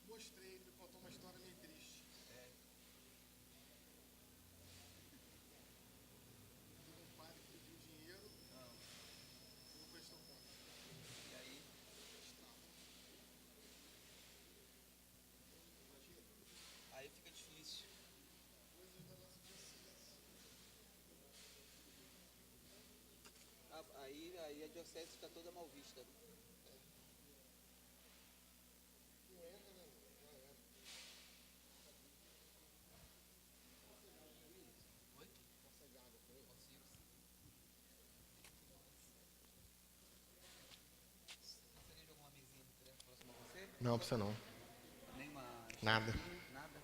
Mostrei, ele me contou uma história meio triste. Teve um padre que pediu dinheiro e não prestou conta. E aí? Estrada. Imagina, Aí fica difícil. coisas da nossa consciência. Aí a diocese fica toda mal vista. Não entra, né? Já era. Oi? Consegue água com ele? Consigo. Gostaria de alguma mesinha próxima a você? Não, precisa não. Nem uma... Nada. Nada?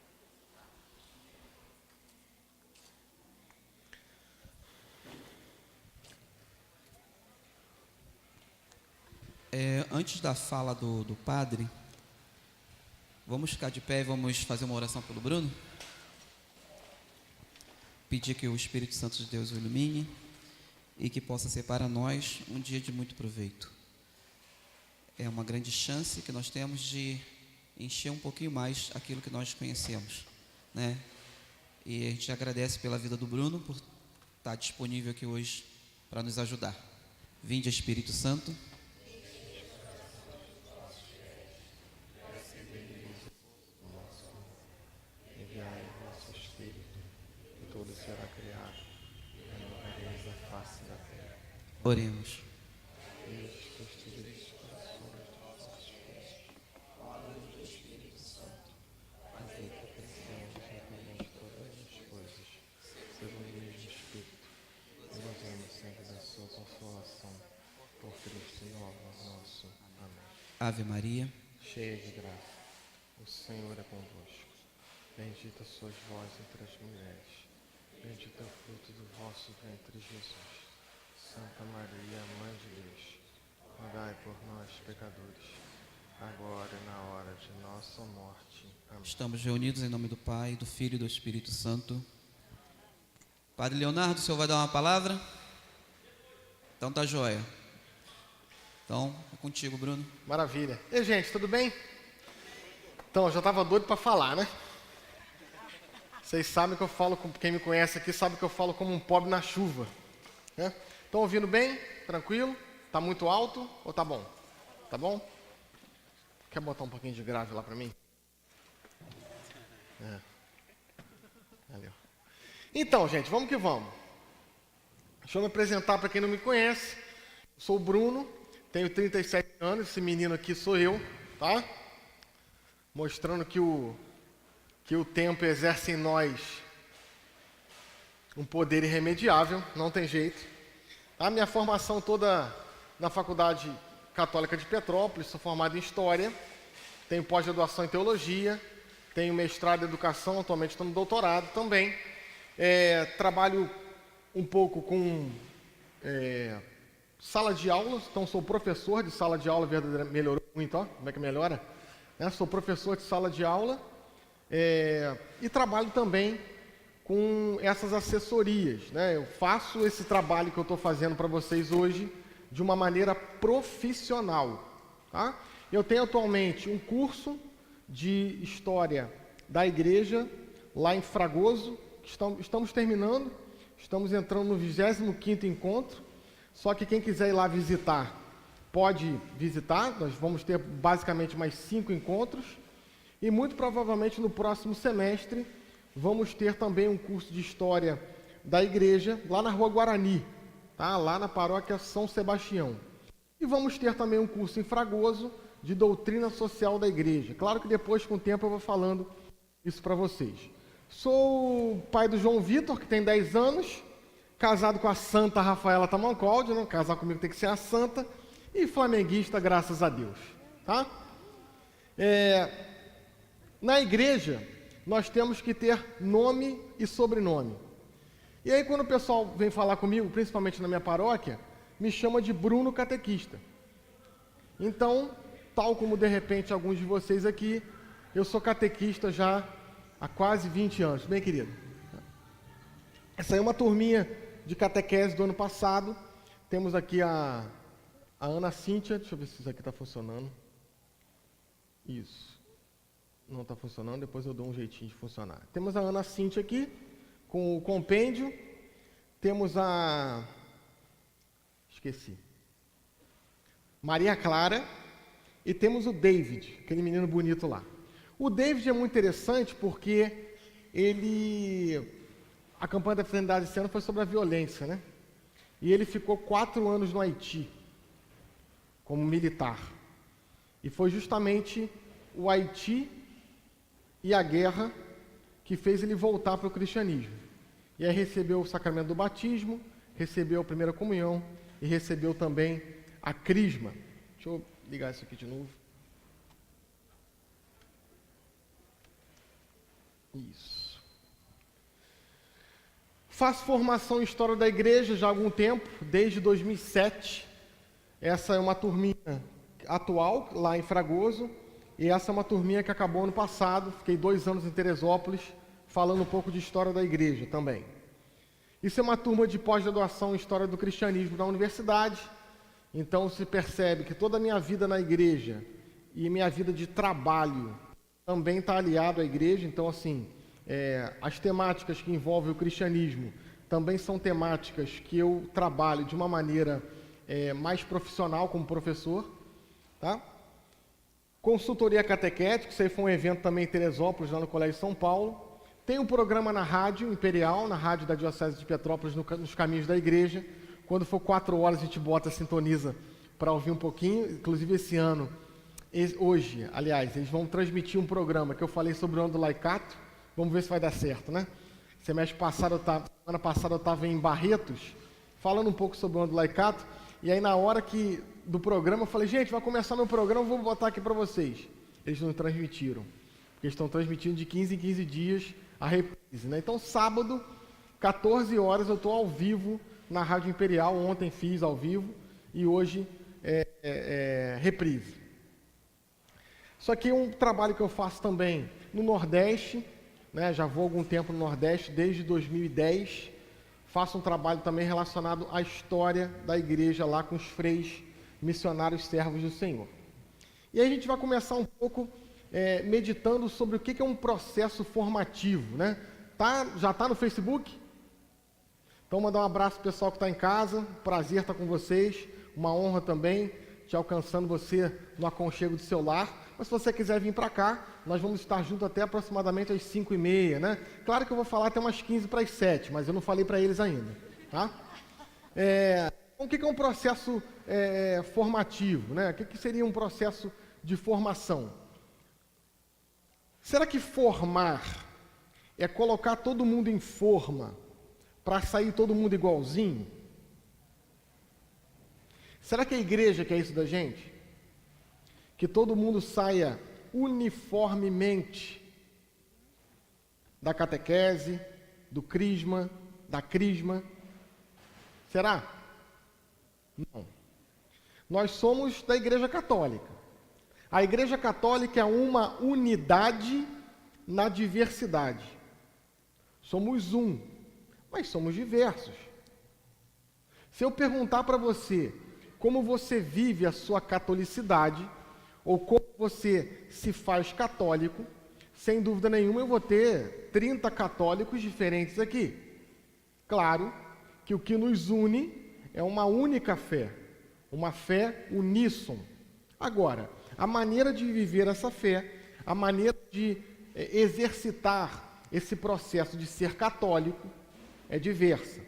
Antes da fala do padre, vamos ficar de pé e vamos fazer uma oração pelo Bruno? Pedir que o Espírito Santo de Deus o ilumine e que possa ser para nós um dia de muito proveito. É uma grande chance que nós temos de encher um pouquinho mais aquilo que nós conhecemos, né? E a gente agradece pela vida do Bruno por estar disponível aqui hoje para nos ajudar. Vinde, Espírito Santo. Enviai o vosso Espírito, e tudo será criado, e renovareis a face da terra. Oremos. Deus, que estivais os corações dos vossos filhos, do Espírito Santo, fazei que apreciemos retamente todas as coisas, segundo o mesmo Espírito, e gozemos sempre da sua consolação, por Cristo nosso. Amém. Ave Maria. Cheia de graça, o Senhor é convosco. Bendita sois vós entre as mulheres, bendito é o fruto do vosso ventre, Jesus. Santa Maria, Mãe de Deus, rogai por nós, pecadores, agora e na hora de nossa morte. Amém. Estamos reunidos em nome do Pai, do Filho e do Espírito Santo. Padre Leonardo, o senhor vai dar uma palavra? Então tá joia. Então, é contigo, Bruno. Maravilha. E gente, tudo bem? Então, eu já estava doido para falar, né? Vocês sabem que eu falo, quem me conhece aqui sabe que eu falo como um pobre na chuva, né? Estão ouvindo bem? Tranquilo? Tá muito alto ou tá bom? Tá bom? Quer botar um pouquinho de grave lá para mim? Valeu. Então, gente, vamos que vamos. Deixa eu me apresentar para quem não me conhece. Sou o Bruno, tenho 37 anos, esse menino aqui sou eu, tá? Mostrando que o tempo exerce em nós um poder irremediável, não tem jeito. A minha formação toda na Faculdade Católica de Petrópolis, sou formado em História, tenho pós-graduação em Teologia, tenho mestrado em Educação, atualmente estou no doutorado também. Trabalho um pouco com sala de aula, então sou professor de sala de aula, verdadeiramente melhorou muito, ó, como é que melhora? Sou professor de sala de aula e trabalho também com essas assessorias, né? Eu faço esse trabalho que eu estou fazendo para vocês hoje de uma maneira profissional, tá? Eu tenho atualmente um curso de História da Igreja lá em Fragoso, que estamos terminando, estamos entrando no 25º encontro, só que quem quiser ir lá visitar, pode visitar, nós vamos ter basicamente mais 5 encontros, e muito provavelmente no próximo semestre vamos ter também um curso de História da Igreja, lá na Rua Guarani, tá? Lá na Paróquia São Sebastião. E vamos ter também um curso em Fragoso de Doutrina Social da Igreja. Claro que depois, com o tempo, eu vou falando isso para vocês. Sou pai do João Vitor, que tem 10 anos, casado com a Santa Rafaela Tamancoldi, né? Casar comigo tem que ser a Santa, e flamenguista, graças a Deus, tá? Na igreja, nós temos que ter nome e sobrenome. E aí, quando o pessoal vem falar comigo, principalmente na minha paróquia, me chama de Bruno Catequista. Então, tal como de repente alguns de vocês aqui, eu sou catequista já há quase 20 anos. Bem, querido? Essa aí é uma turminha de catequese do ano passado. Temos aqui a Ana Cíntia. Deixa eu ver se isso aqui está funcionando. Isso. Não está funcionando, depois eu dou um jeitinho de funcionar. Temos a Ana Cíntia aqui, com o compêndio. Temos a... Esqueci. Maria Clara. E temos o David, aquele menino bonito lá. O David é muito interessante porque a campanha da fraternidade esse ano foi sobre a violência, né? E ele ficou 4 anos no Haiti, como militar. E foi justamente o Haiti e a guerra que fez ele voltar para o cristianismo. E aí recebeu o sacramento do batismo, recebeu a primeira comunhão e recebeu também a crisma. Deixa eu ligar isso aqui de novo. Isso. Faço formação em História da Igreja já há algum tempo, desde 2007. Essa é uma turminha atual, lá em Fragoso, e essa é uma turminha que acabou ano passado. Fiquei 2 anos em Teresópolis, falando um pouco de História da Igreja também. Isso é uma turma de pós-graduação em História do Cristianismo da universidade. Então se percebe que toda a minha vida na igreja e minha vida de trabalho também está aliado à igreja. Então, assim, as temáticas que envolvem o cristianismo também são temáticas que eu trabalho de uma maneira mais profissional como professor. Tá? Consultoria catequética, isso aí foi um evento também em Teresópolis, lá no Colégio São Paulo. Tem um programa na Rádio Imperial, na rádio da Diocese de Petrópolis, nos Caminhos da Igreja. Quando for 4 horas, a gente bota, sintoniza para ouvir um pouquinho. Inclusive, esse ano, hoje, aliás, eles vão transmitir um programa que eu falei sobre o ano do laicato. Vamos ver se vai dar certo, né? Semana passada eu estava em Barretos, falando um pouco sobre o ano do laicato. E aí, na hora do programa, eu falei, gente, vai começar meu programa, vou botar aqui para vocês. Eles não transmitiram. Porque eles estão transmitindo de 15 em 15 dias a reprise, né? Então, sábado, 14 horas, eu estou ao vivo na Rádio Imperial. Ontem fiz ao vivo e hoje reprise. Isso aqui é um trabalho que eu faço também no Nordeste, né? Já vou há algum tempo no Nordeste, desde 2010. Faço um trabalho também relacionado à história da igreja lá com os freis missionários servos do Senhor. E aí a gente vai começar um pouco meditando sobre o que é um processo formativo, né? Já está no Facebook? Então, mandar um abraço para o pessoal que está em casa. Prazer estar com vocês. Uma honra também, te alcançando você no aconchego do seu lar. Mas se você quiser vir para cá, nós vamos estar juntos até aproximadamente às 5h30, né? Claro que eu vou falar até umas 15 para as 7, mas eu não falei para eles ainda, tá? O que é um processo formativo, né? O que seria um processo de formação? Será que formar é colocar todo mundo em forma para sair todo mundo igualzinho? Será que a igreja quer isso da gente? Que todo mundo saia uniformemente da catequese, do crisma, da crisma? Será? Não. Nós somos da Igreja Católica. A Igreja Católica é uma unidade na diversidade. Somos um, mas somos diversos. Se eu perguntar para você como você vive a sua catolicidade, ou como você se faz católico, sem dúvida nenhuma eu vou ter 30 católicos diferentes aqui. Claro que o que nos une é uma única fé, uma fé unísson. Agora, a maneira de viver essa fé, a maneira de exercitar esse processo de ser católico é diversa.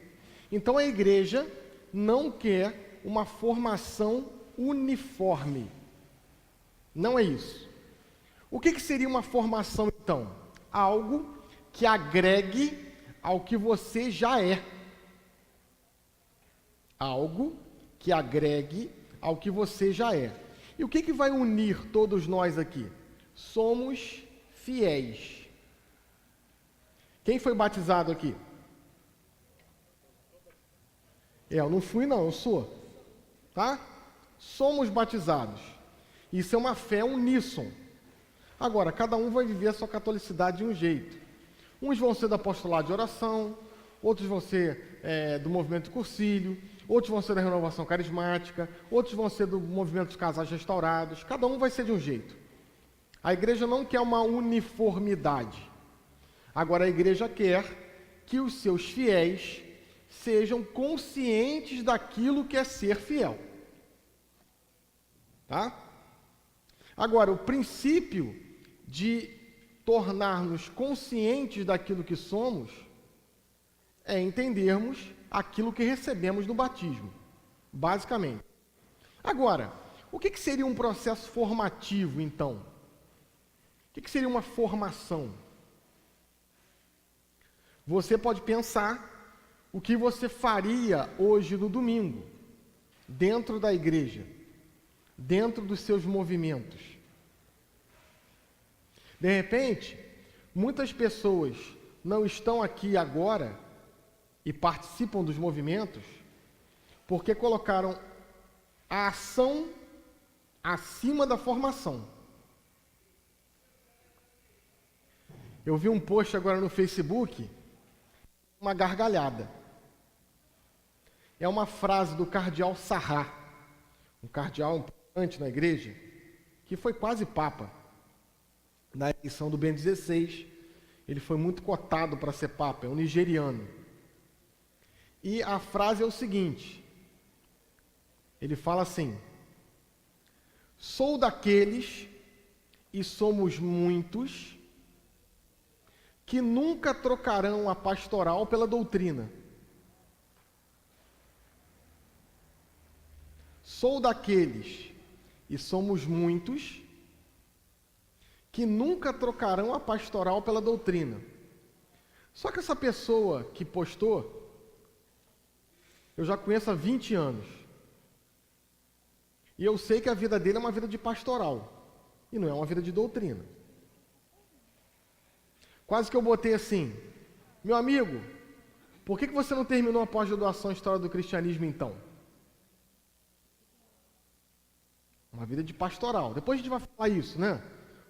Então a igreja não quer uma formação uniforme. Não é isso. O que seria uma formação, então? Algo que agregue ao que você já é. Algo que agregue ao que você já é. E o que vai unir todos nós aqui? Somos fiéis. Quem foi batizado aqui? Eu não fui não, eu sou. Tá? Somos batizados. Isso é uma fé unísson. Agora, cada um vai viver a sua catolicidade de um jeito. Uns vão ser do apostolado de oração, outros vão ser do movimento de cursilho, outros vão ser da renovação carismática, outros vão ser do movimento dos casais restaurados. Cada um vai ser de um jeito. A igreja não quer uma uniformidade. Agora, a igreja quer que os seus fiéis sejam conscientes daquilo que é ser fiel. Tá? Agora, o princípio de tornar-nos conscientes daquilo que somos é entendermos aquilo que recebemos no batismo, basicamente. Agora, o que seria um processo formativo, então? O que seria uma formação? Você pode pensar o que você faria hoje no domingo, dentro da igreja, dentro dos seus movimentos. De repente, muitas pessoas não estão aqui agora e participam dos movimentos porque colocaram a ação acima da formação. Eu vi um post agora no Facebook, uma gargalhada. É uma frase do cardeal Sarrat, um cardeal importante na igreja, que foi quase papa. Na eleição do Bento XVI, ele foi muito cotado para ser papa, é um nigeriano. E a frase é o seguinte, ele fala assim: sou daqueles, e somos muitos, que nunca trocarão a pastoral pela doutrina. Sou daqueles, e somos muitos, que nunca trocarão a pastoral pela doutrina. Só que essa pessoa que postou, eu já conheço há 20 anos. E eu sei que a vida dele é uma vida de pastoral, e não é uma vida de doutrina. Quase que eu botei assim: meu amigo, por que você não terminou a pós-graduação em História do Cristianismo então? Uma vida de pastoral. Depois a gente vai falar isso, né?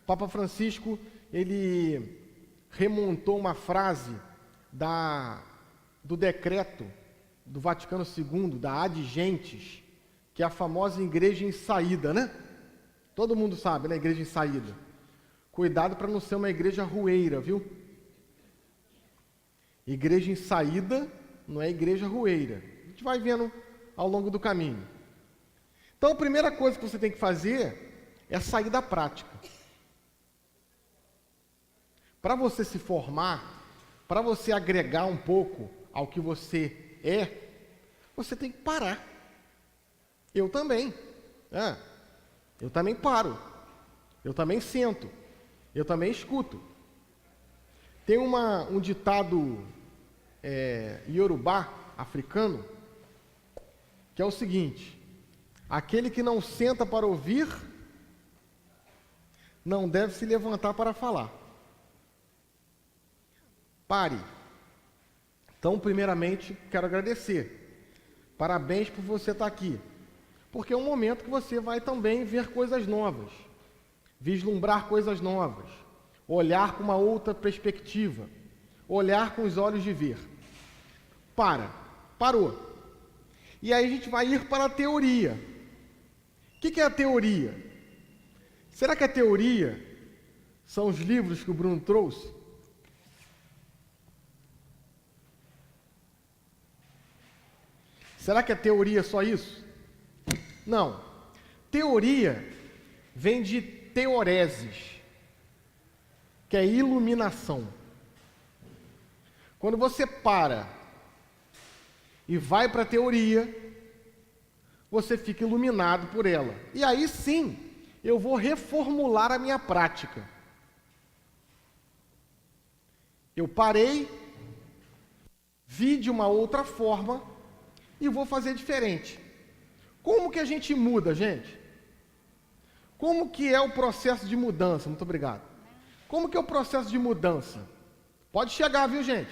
O Papa Francisco, ele remontou uma frase do decreto do Vaticano II, da Ad Gentes, que é a famosa igreja em saída, né? Todo mundo sabe, né? Igreja em saída. Cuidado para não ser uma igreja rueira, viu? Igreja em saída não é igreja rueira. A gente vai vendo ao longo do caminho. Então, a primeira coisa que você tem que fazer é sair da prática. Para você se formar, para você agregar um pouco ao que você é, você tem que parar. Eu também. Eu também paro. Eu também sento. Eu também escuto. Tem um ditado iorubá, africano, que é o seguinte: aquele que não senta para ouvir, não deve se levantar para falar. Pare. Então, primeiramente, quero agradecer. Parabéns por você estar aqui. Porque é um momento que você vai também ver coisas novas, vislumbrar coisas novas, olhar com uma outra perspectiva, olhar com os olhos de ver. Parou. E aí a gente vai ir para a teoria. O que é a teoria? Será que a teoria são os livros que o Bruno trouxe? Será que a teoria é só isso? Não. Teoria vem de teoreses, que é iluminação. Quando você para e vai para a teoria, você fica iluminado por ela. E aí sim, eu vou reformular a minha prática. Eu parei, vi de uma outra forma e vou fazer diferente. Como que a gente muda, gente? Como que é o processo de mudança? Muito obrigado. Como que é o processo de mudança? Pode chegar, viu, gente?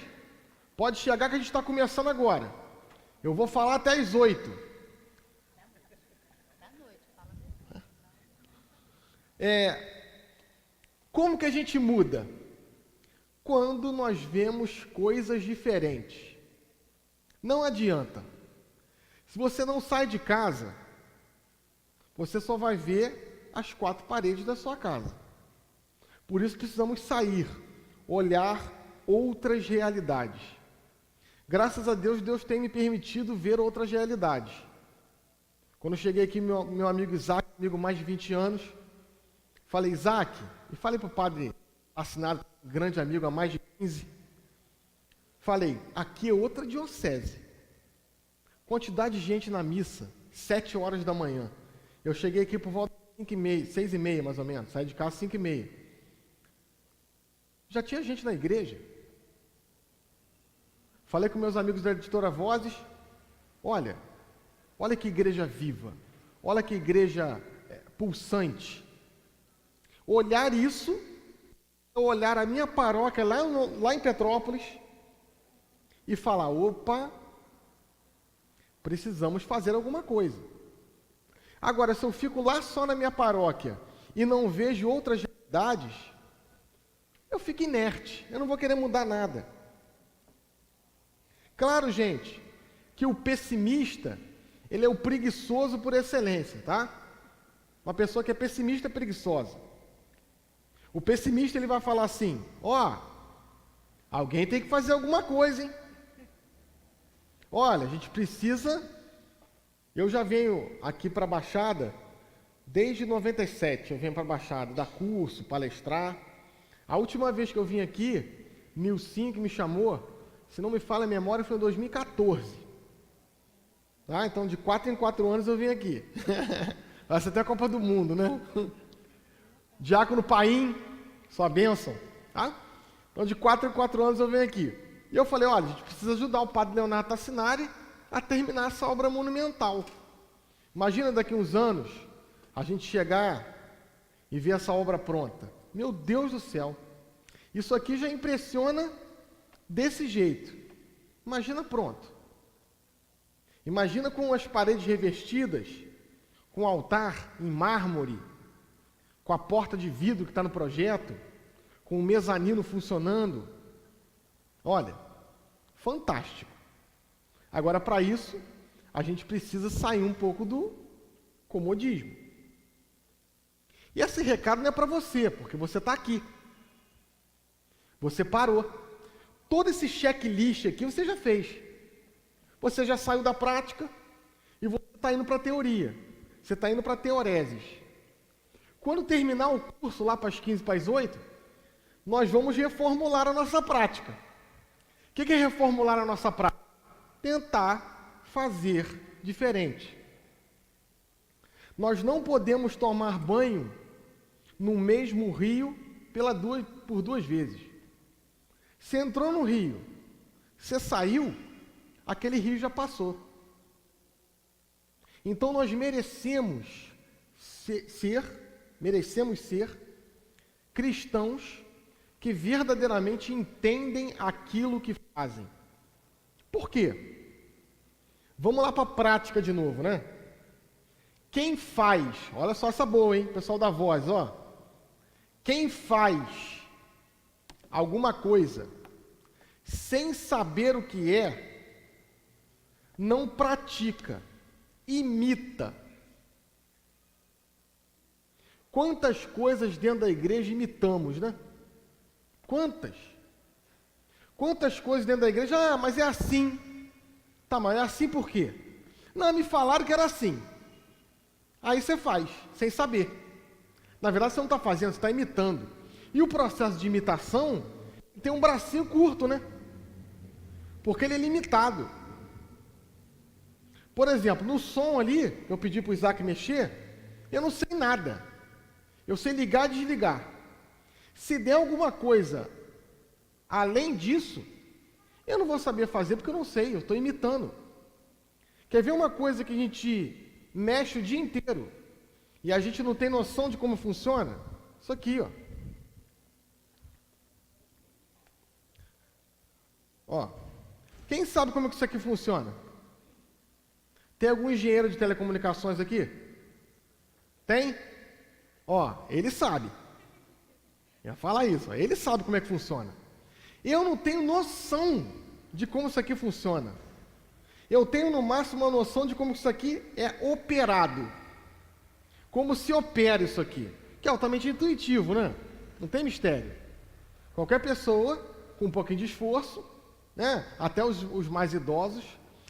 Pode chegar que a gente está começando agora. Eu vou falar até às 8. Como que a gente muda? Quando nós vemos coisas diferentes. Não adianta. Se você não sai de casa, você só vai ver as 4 paredes da sua casa. Por isso precisamos sair, olhar outras realidades. Graças a Deus, Deus tem me permitido ver outras realidades. Quando eu cheguei aqui, meu amigo Isaac, amigo mais de 20 anos, falei, Isaac, e falei para o padre assinado, grande amigo há mais de 15, falei, aqui é outra diocese. Quantidade de gente na missa, 7 horas da manhã. Eu cheguei aqui por volta de 5h30, 6h30 mais ou menos, saí de casa 5h30. Já tinha gente na igreja. Falei com meus amigos da editora Vozes, olha que igreja viva, olha que igreja pulsante. Olhar isso, olhar a minha paróquia lá em Petrópolis e falar, opa, precisamos fazer alguma coisa. Agora, se eu fico lá só na minha paróquia e não vejo outras realidades, eu fico inerte, eu não vou querer mudar nada. Claro, gente, que o pessimista, ele é o preguiçoso por excelência, tá? Uma pessoa que é pessimista é preguiçosa. O pessimista, ele vai falar assim, alguém tem que fazer alguma coisa, hein? Olha, a gente precisa... Eu já venho aqui para a Baixada, desde 97, eu venho para a Baixada, dar curso, palestrar. A última vez que eu vim aqui, Nilcinho que me chamou, se não me falha a memória, foi em 2014. Tá? Então, de 4 em 4 anos eu vim aqui. Vai ser até a Copa do Mundo, né? Diácono Paim, sua bênção. Tá? Então, de 4 em 4 anos eu venho aqui. E eu falei, olha, a gente precisa ajudar o padre Leonardo Tassinari a terminar essa obra monumental. Imagina daqui a uns anos, a gente chegar e ver essa obra pronta. Meu Deus do céu! Isso aqui já impressiona desse jeito. Imagina pronto. Imagina com as paredes revestidas, com o altar em mármore, com a porta de vidro que está no projeto, com o mezanino funcionando. Olha, fantástico. Agora, para isso, a gente precisa sair um pouco do comodismo. E esse recado não é para você, porque você está aqui. Você parou. Todo esse checklist aqui você já fez. Você já saiu da prática e você está indo para a teoria. Você está indo para a teoreses. Quando terminar o curso lá para as 15, para as 8, nós vamos reformular a nossa prática. O que é reformular a nossa prática? Tentar fazer diferente. Nós não podemos tomar banho no mesmo rio por 2 vezes. Você entrou no rio, você saiu, aquele rio já passou. Então nós merecemos ser cristãos que verdadeiramente entendem aquilo que fazem. Por quê? Vamos lá para a prática de novo, né? Quem faz, olha só essa boa, hein, pessoal da Voz, ó. Quem faz alguma coisa sem saber o que é, não pratica, imita. Quantas coisas dentro da igreja imitamos, né? Quantas? Quantas coisas dentro da igreja, mas é assim. Tá, mas é assim por quê? Não, me falaram que era assim. Aí você faz, sem saber. Na verdade, você não está fazendo, você está imitando. E o processo de imitação tem um bracinho curto, né? Porque ele é limitado. Por exemplo, no som ali, eu pedi para o Isaac mexer, eu não sei nada. Eu sei ligar e desligar. Se der alguma coisa além disso, eu não vou saber fazer porque eu não sei, eu estou imitando. Quer ver uma coisa que a gente mexe o dia inteiro e a gente não tem noção de como funciona? Isso aqui, ó. Ó. Quem sabe como que isso aqui funciona? Tem algum engenheiro de telecomunicações aqui? Tem? Ó, ele sabe. Eu ia falar isso, ó. Ele sabe como é que funciona. Eu não tenho noção de como isso aqui funciona. Eu tenho no máximo uma noção de como isso aqui é operado. Como se opera isso aqui. Que é altamente intuitivo, né? Não tem mistério. Qualquer pessoa, com um pouquinho de esforço, né? Até os mais idosos,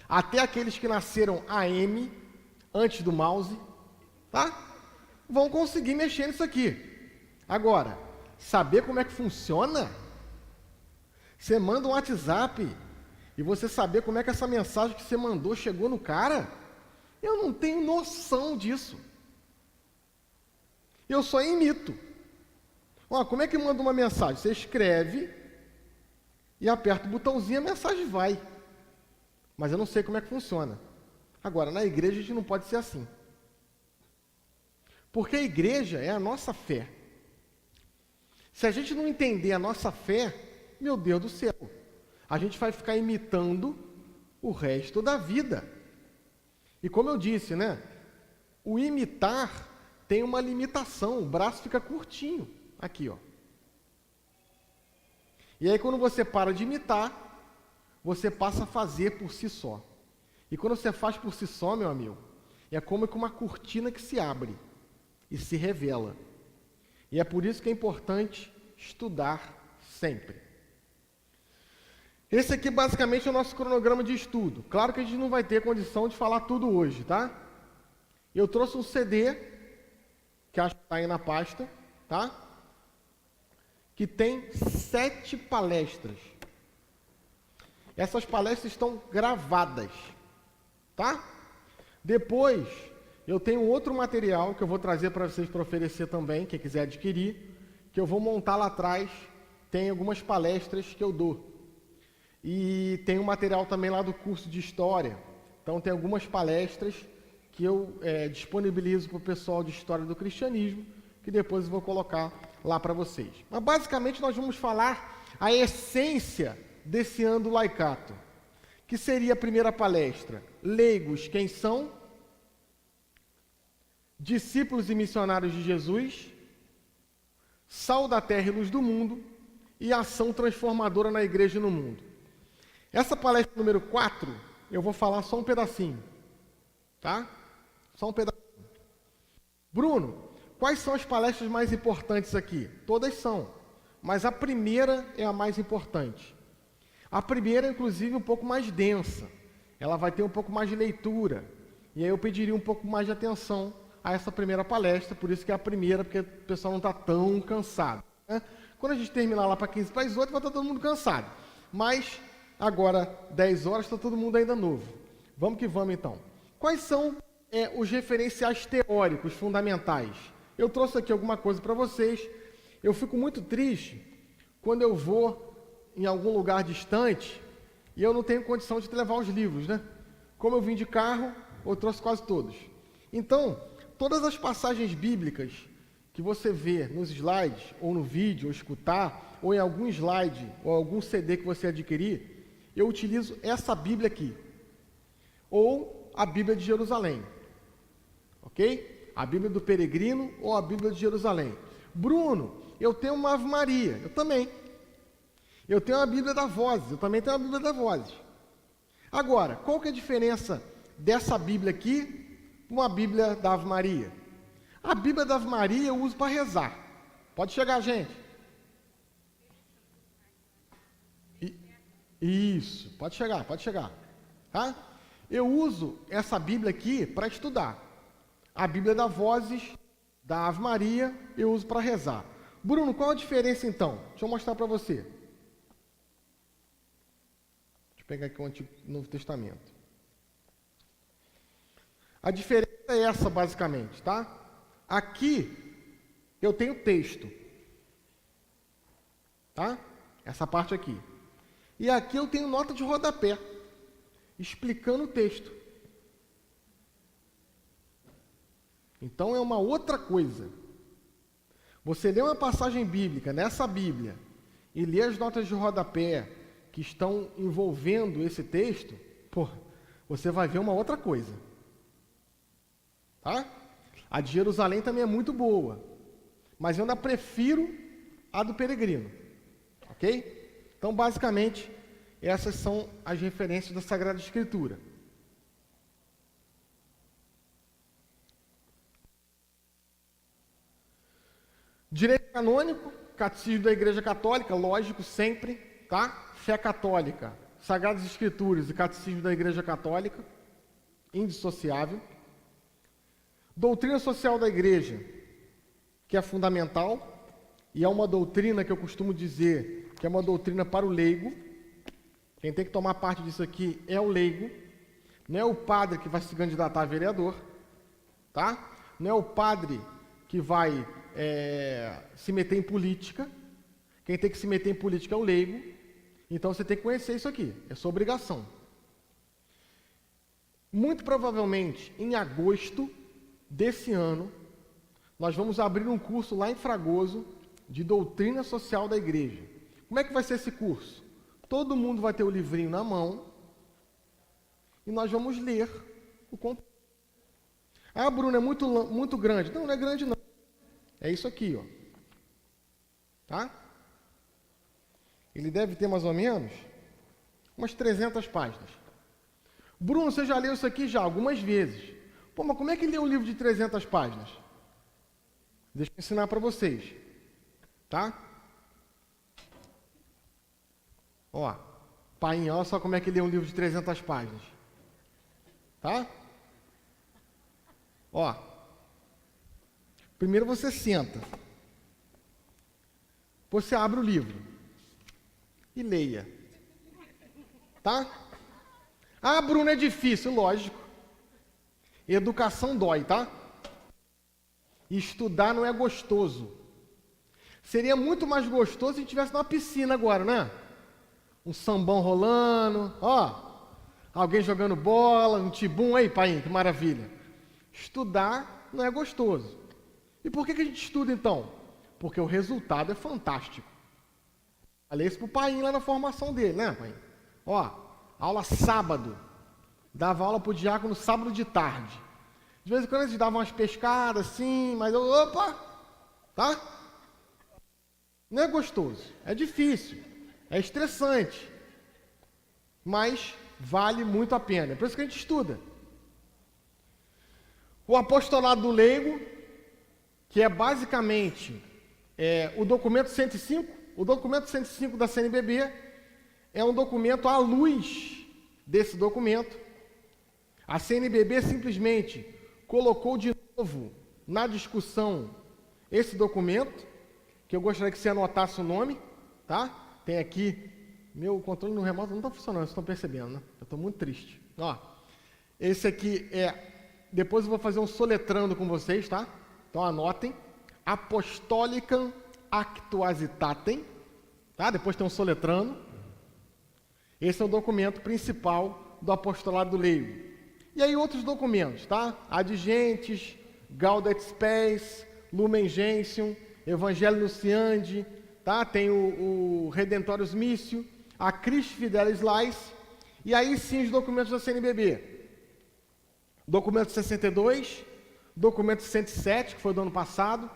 até aqueles que nasceram AM, antes do mouse, tá? Vão conseguir mexer nisso aqui. Agora, saber como é que funciona? Você manda um WhatsApp e você saber como é que essa mensagem que você mandou chegou no cara? Eu não tenho noção disso. Eu só imito. Ó, como é que manda uma mensagem? Você escreve e aperta o botãozinho e a mensagem vai. Mas eu não sei como é que funciona. Agora, na igreja a gente não pode ser assim. Porque a igreja é a nossa fé. Se a gente não entender a nossa fé, meu Deus do céu, a gente vai ficar imitando o resto da vida. E como eu disse, né? O imitar tem uma limitação, o braço fica curtinho, aqui, ó. E aí quando você para de imitar, você passa a fazer por si só. E quando você faz por si só, meu amigo, é como uma cortina que se abre e se revela. E é por isso que é importante estudar sempre. Esse aqui basicamente é o nosso cronograma de estudo. Claro que a gente não vai ter condição de falar tudo hoje, tá? Eu trouxe um CD, que acho que está aí na pasta, tá? Que tem 7 palestras. Essas palestras estão gravadas, tá? Depois, eu tenho outro material que eu vou trazer para vocês para oferecer também, quem quiser adquirir, que eu vou montar lá atrás. Tem algumas palestras que eu dou. E tem um material também lá do curso de História. Então, tem algumas palestras que eu disponibilizo para o pessoal de História do Cristianismo, que depois eu vou colocar lá para vocês. Mas, basicamente, nós vamos falar a essência desse ano do laicato, que seria a primeira palestra. Leigos, quem são? Discípulos e missionários de Jesus, sal da terra e luz do mundo, e ação transformadora na igreja e no mundo. Essa palestra número 4, eu vou falar só um pedacinho, tá? Só um pedacinho. Bruno, quais são as palestras mais importantes aqui? Todas são, mas a primeira é a mais importante. A primeira, inclusive, um pouco mais densa. Ela vai ter um pouco mais de leitura. E aí eu pediria um pouco mais de atenção a essa primeira palestra, por isso que é a primeira, porque o pessoal não está tão cansado, né? Quando a gente terminar lá para 15 para as 8, vai estar todo mundo cansado. Mas agora, 10 horas, está todo mundo ainda novo. Vamos que vamos, então. Quais são os referenciais teóricos fundamentais? Eu trouxe aqui alguma coisa para vocês. Eu fico muito triste quando eu vou em algum lugar distante e eu não tenho condição de levar os livros, né? Como eu vim de carro, eu trouxe quase todos. Então, todas as passagens bíblicas que você vê nos slides, ou no vídeo, ou escutar, ou em algum slide, ou algum CD que você adquirir, eu utilizo essa Bíblia aqui, ou a Bíblia de Jerusalém, ok? A Bíblia do Peregrino ou a Bíblia de Jerusalém. Bruno, eu tenho uma Ave Maria, eu também. Eu tenho a Bíblia da Vozes, eu também tenho a Bíblia da Vozes. Agora, qual que é a diferença dessa Bíblia aqui para uma Bíblia da Ave Maria? A Bíblia da Ave Maria eu uso para rezar. Pode chegar, gente. Isso, pode chegar, pode chegar. Tá? Eu uso essa Bíblia aqui para estudar. A Bíblia da Vozes, da Ave Maria, eu uso para rezar. Bruno, qual a diferença então? Deixa eu mostrar para você. Deixa eu pegar aqui o Novo Testamento. A diferença é essa, basicamente, tá? Aqui, eu tenho texto. Tá? Essa parte aqui. E aqui eu tenho nota de rodapé, explicando o texto. Então é uma outra coisa. Você lê uma passagem bíblica nessa Bíblia e lê as notas de rodapé que estão envolvendo esse texto, você vai ver uma outra coisa. Tá? A de Jerusalém também é muito boa, mas eu ainda prefiro a do Peregrino. Ok? Então, basicamente, essas são as referências da Sagrada Escritura. Direito canônico, Catecismo da Igreja Católica, lógico, sempre, tá? Fé católica, Sagradas Escrituras e Catecismo da Igreja Católica, indissociável. Doutrina social da Igreja, que é fundamental, e é uma doutrina que eu costumo dizer que é uma doutrina para o leigo. Quem tem que tomar parte disso aqui é o leigo, não é o padre que vai se candidatar a vereador, tá? Não é o padre que vai se meter em política. Quem tem que se meter em política é o leigo. Então você tem que conhecer isso aqui, é sua obrigação. Muito provavelmente, em agosto desse ano, nós vamos abrir um curso lá em Fragoso de doutrina social da igreja. Como é que vai ser esse curso? Todo mundo vai ter o livrinho na mão e nós vamos ler o conteúdo. Ah, Bruno, é muito grande. Não, não é grande não. É isso aqui, ó. Tá? Ele deve ter mais ou menos umas 300 páginas. Bruno, você já leu isso aqui já algumas vezes. Pô, mas como é que lê um livro de 300 páginas? Deixa eu ensinar para vocês. Tá? Ó, pai, olha só como é que lê um livro de 300 páginas. Tá? Ó, primeiro você senta. Você abre o livro e leia. Tá? Ah, Bruno, é difícil, lógico. Educação dói, tá? Estudar não é gostoso. Seria muito mais gostoso se a gente estivesse numa piscina agora, né? Um sambão rolando, ó. Alguém jogando bola, um tibum aí, pai, que maravilha. Estudar não é gostoso. E por que a gente estuda então? Porque o resultado é fantástico. Falei isso pro pai lá na formação dele, né, pai? Ó, aula sábado. Dava aula pro diácono sábado de tarde. De vez em quando eles davam umas pescadas assim, mas opa, tá? Não é gostoso, é difícil, é estressante, mas vale muito a pena. É por isso que a gente estuda. O apostolado do leigo, que é basicamente o documento 105, o documento 105 da CNBB é um documento à luz desse documento. A CNBB simplesmente colocou de novo na discussão esse documento, que eu gostaria que você anotasse o nome, tá? Tem aqui, meu controle no remoto não está funcionando, vocês estão percebendo, né? Eu estou muito triste. Ó, esse aqui depois eu vou fazer um soletrando com vocês, tá? Então anotem, Apostolicam Actuositatem, tá? Depois tem um soletrando. Esse é o documento principal do apostolado do leigo. E aí outros documentos, tá? Adigentes, Gaudet Spes, Lumen Gentium, Evangelho Nunciandi, tá? Tem o Redentorius Missio, a Christi Fidelis Lais, e aí sim os documentos da CNBB. Documento 62, documento 107, que foi do ano passado,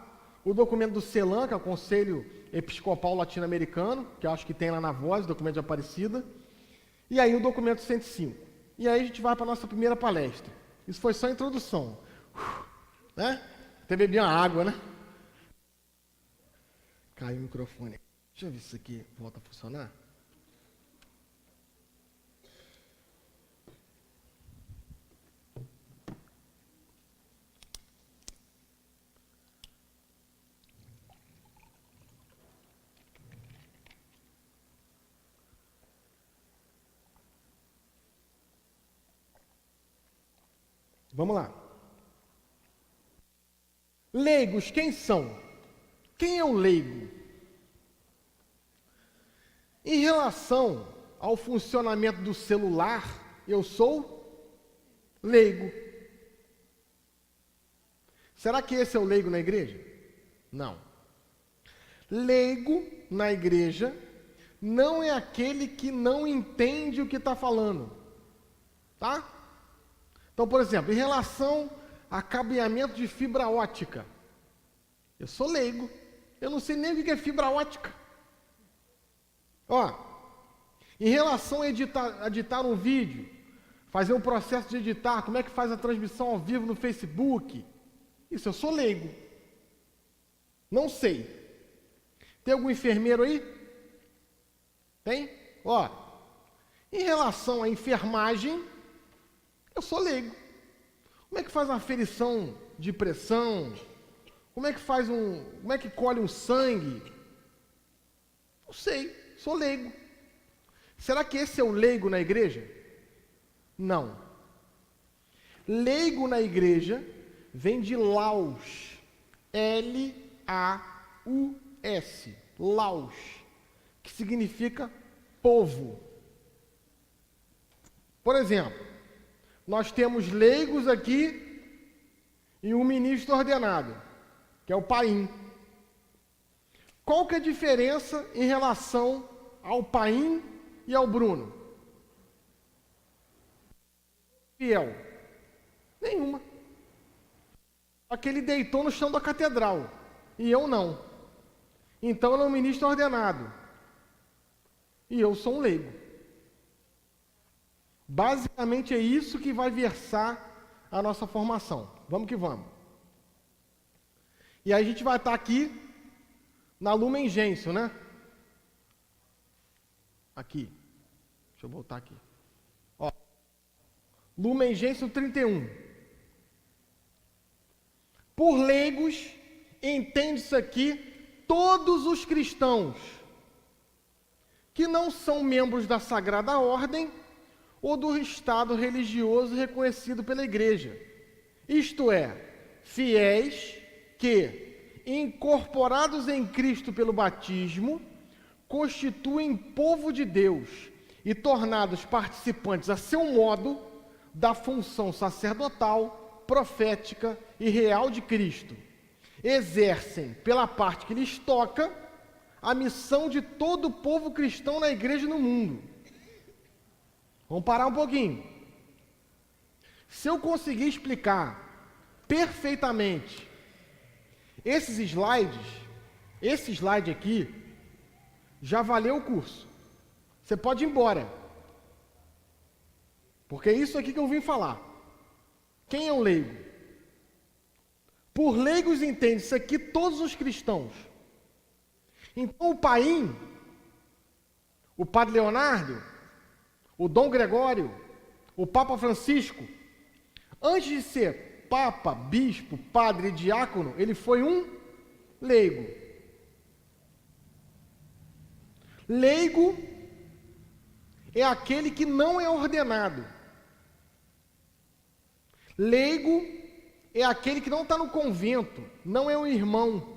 o documento do CELAM, que é o Conselho Episcopal Latino-Americano, que eu acho que tem lá na Voz, documento de Aparecida, e aí o documento 105. E aí a gente vai para a nossa primeira palestra. Isso foi só a introdução. Né? Até bebi uma água, né? Caiu o microfone. Deixa eu ver se isso aqui volta a funcionar. Vamos lá. Leigos, quem são? Quem é o leigo? Em relação ao funcionamento do celular, eu sou leigo. Será que esse é o leigo na igreja? Não. Leigo na igreja não é aquele que não entende o que está falando. Tá? Então, por exemplo, em relação a cabeamento de fibra ótica, eu sou leigo, eu não sei nem o que é fibra ótica. Ó, em relação a editar um vídeo, fazer um processo de editar, como é que faz a transmissão ao vivo no Facebook, isso eu sou leigo. Não sei. Tem algum enfermeiro aí? Tem? Ó, em relação à enfermagem, eu sou leigo. Como é que faz uma aferição de pressão? Como é que colhe um sangue? Não sei, sou leigo. Será que esse é o leigo na igreja? Não. Leigo na igreja vem de laus, L-A-U-S, laus, que significa povo. Por exemplo, nós temos leigos aqui e um ministro ordenado, que é o Paim. Qual que é a diferença em relação ao Paim e ao Bruno? Fiel. Nenhuma. Só que ele deitou no chão da catedral e eu não. Então ele é um ministro ordenado e eu sou um leigo. Basicamente é isso que vai versar a nossa formação. Vamos que vamos. E aí a gente vai estar aqui na Lumen Gentium, né? Aqui. Deixa eu voltar aqui. Ó. Lumen Gentium 31. Por leigos, entende-se aqui todos os cristãos que não são membros da Sagrada Ordem ou do estado religioso reconhecido pela Igreja. Isto é, fiéis que, incorporados em Cristo pelo batismo, constituem povo de Deus e tornados participantes a seu modo da função sacerdotal, profética e real de Cristo. Exercem, pela parte que lhes toca, a missão de todo o povo cristão na igreja e no mundo. Vamos parar um pouquinho. Se eu conseguir explicar perfeitamente esse slide aqui, já valeu o curso. Você pode ir embora. Porque é isso aqui que eu vim falar. Quem é um leigo? Por leigos entende-se aqui todos os cristãos. Então o Paim, o Padre Leonardo, o Dom Gregório, o Papa Francisco, antes de ser Papa, Bispo, Padre e Diácono, ele foi um leigo. Leigo é aquele que não é ordenado. Leigo é aquele que não está no convento, não é um irmão.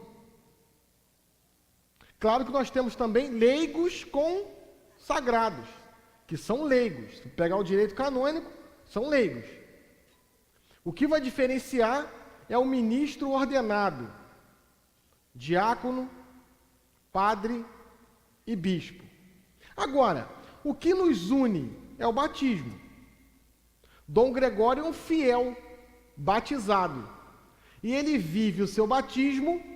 Claro que nós temos também leigos consagrados, que são leigos. Se pegar o direito canônico, são leigos. O que vai diferenciar é o ministro ordenado, diácono, padre e bispo. Agora, o que nos une é o batismo. Dom Gregório é um fiel batizado e ele vive o seu batismo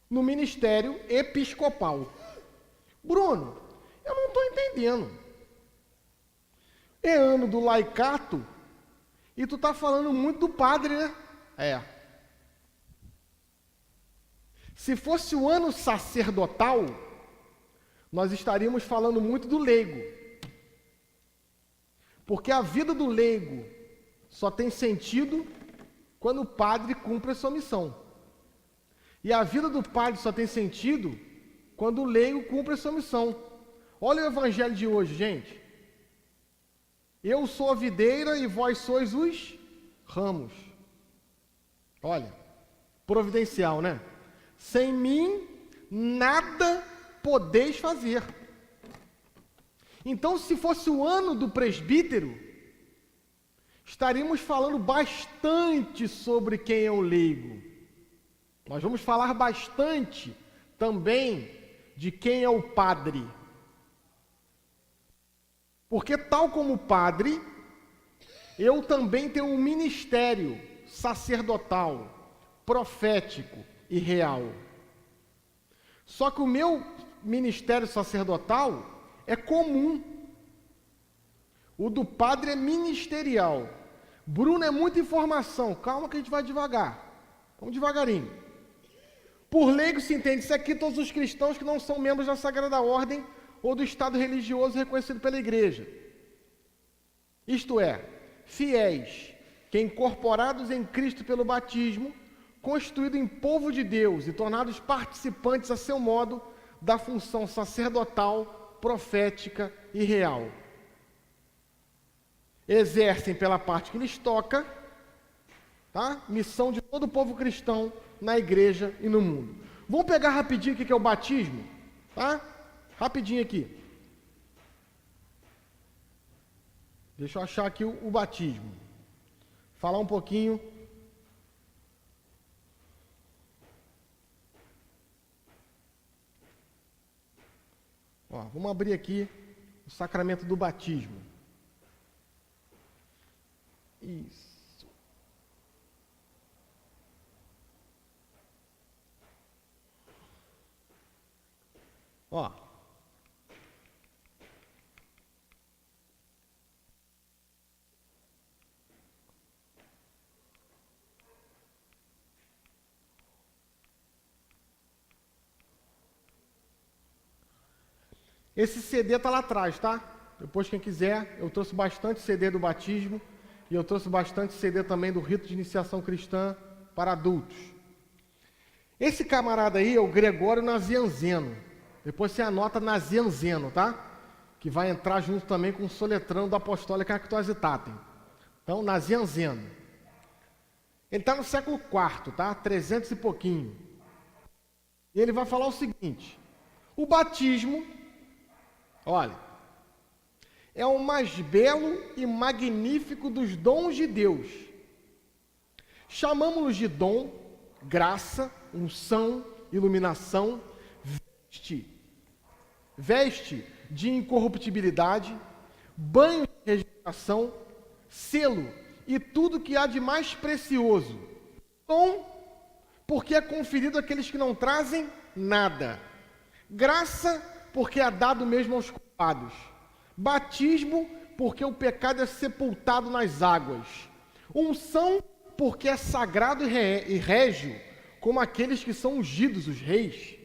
no ministério episcopal. Bruno, eu não estou entendendo. É ano do laicato e tu está falando muito do padre, né? É. Se fosse o ano sacerdotal, nós estaríamos falando muito do leigo. Porque a vida do leigo só tem sentido quando o padre cumpre a sua missão. E a vida do padre só tem sentido quando o leigo cumpre a sua missão. Olha o evangelho de hoje, gente. Eu sou a videira e vós sois os ramos. Olha, providencial, né? Sem mim, nada podeis fazer. Então, se fosse o ano do presbítero, estaríamos falando bastante sobre quem é o leigo. Nós vamos falar bastante também de quem é o padre. Porque, tal como o padre, eu também tenho um ministério sacerdotal, profético e real. Só que o meu ministério sacerdotal é comum. O do padre é ministerial. Bruno, é muita informação. Calma que a gente vai devagar. Vamos devagarinho. Por leigo se entende isso aqui todos os cristãos que não são membros da Sagrada Ordem ou do Estado religioso reconhecido pela Igreja. Isto é, fiéis, que incorporados em Cristo pelo batismo, constituídos em povo de Deus e tornados participantes a seu modo da função sacerdotal, profética e real. Exercem pela parte que lhes toca, tá? Missão de todo o povo cristão na igreja e no mundo. Vamos pegar rapidinho o que é o batismo, tá? Rapidinho aqui. Deixa eu achar aqui o batismo. Falar um pouquinho. Ó, vamos abrir aqui o sacramento do batismo. Isso. Ó. Esse CD está lá atrás, tá? Depois, quem quiser, eu trouxe bastante CD do batismo e eu trouxe bastante CD também do rito de iniciação cristã para adultos. Esse camarada aí é o Gregório Nazianzeno. Depois você anota Nazianzeno, tá? Que vai entrar junto também com o soletrando da Apostólica Actuositatem. Então, Nazianzeno. Ele está no século IV, tá? 300 e pouquinho. E ele vai falar o seguinte: o batismo, olha, é o mais belo e magnífico dos dons de Deus. Chamamos-los de dom, graça, unção, iluminação, veste de incorruptibilidade, banho de regeneração, selo e tudo que há de mais precioso. Dom, porque é conferido àqueles que não trazem nada. Graça, porque é dado mesmo aos culpados. Batismo, porque o pecado é sepultado nas águas. Unção, porque é sagrado e régio, como aqueles que são ungidos, os reis.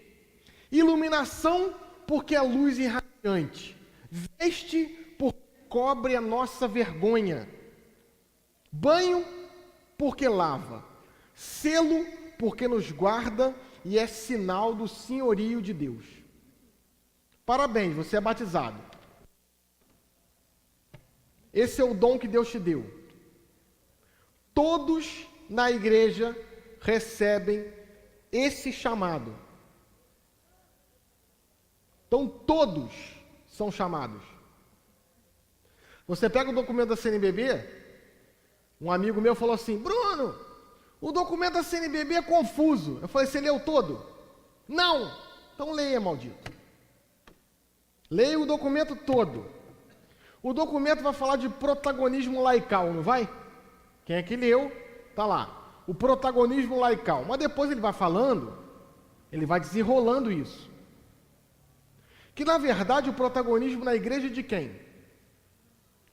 Iluminação, porque é luz irradiante. Veste, porque cobre a nossa vergonha. Banho, porque lava. Selo, porque nos guarda e é sinal do senhorio de Deus. Parabéns, você é batizado. Esse é o dom que Deus te deu. Todos na igreja recebem esse chamado. Então, todos são chamados. Você pega o documento da CNBB, um amigo meu falou assim: Bruno, o documento da CNBB é confuso. Eu falei: você leu todo? Não! Então leia, maldito. Leia o documento todo. O documento vai falar de protagonismo laical, não vai? Quem é que leu, tá lá. O protagonismo laical. Mas depois ele vai falando, ele vai desenrolando isso. Que na verdade o protagonismo na igreja é de quem?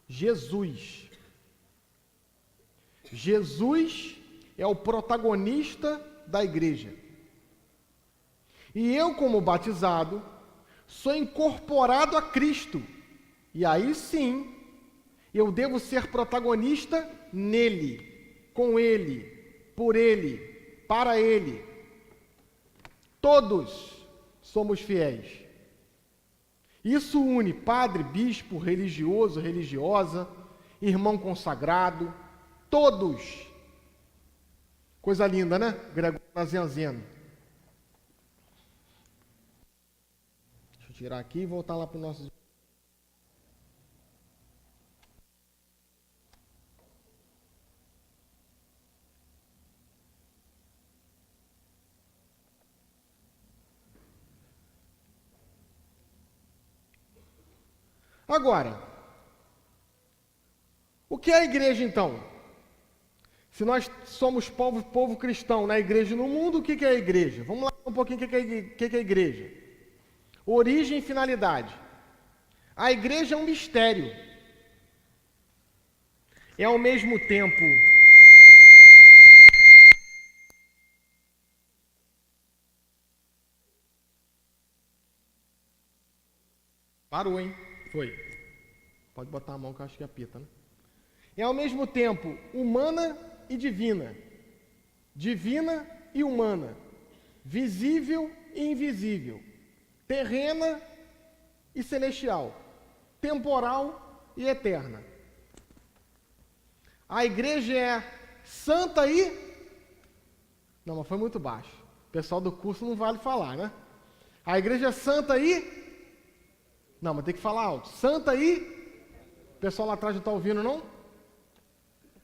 Jesus. Jesus é o protagonista da igreja. E eu, como batizado, sou incorporado a Cristo. E aí sim, eu devo ser protagonista nele, com ele, por ele, para ele. Todos somos fiéis. Isso une padre, bispo, religioso, religiosa, irmão consagrado, todos. Coisa linda, né? Gregório Nazianzeno. Deixa eu tirar aqui e voltar lá para o nosso... Agora, o que é a igreja então? Se nós somos povo cristão na igreja e no mundo, o que é a igreja? Vamos lá um pouquinho o que é a igreja. Origem e finalidade. A igreja é um mistério. É ao mesmo tempo... Parou, hein? Foi. Pode botar a mão que eu acho que apita, né? É ao mesmo tempo humana e divina. Divina e humana. Visível e invisível. Terrena e celestial. Temporal e eterna. A igreja é santa e... Não, mas foi muito baixo. O pessoal do curso não vale falar, né? A igreja é santa e... Não, mas tem que falar alto. Santa e... O pessoal lá atrás não está ouvindo, não?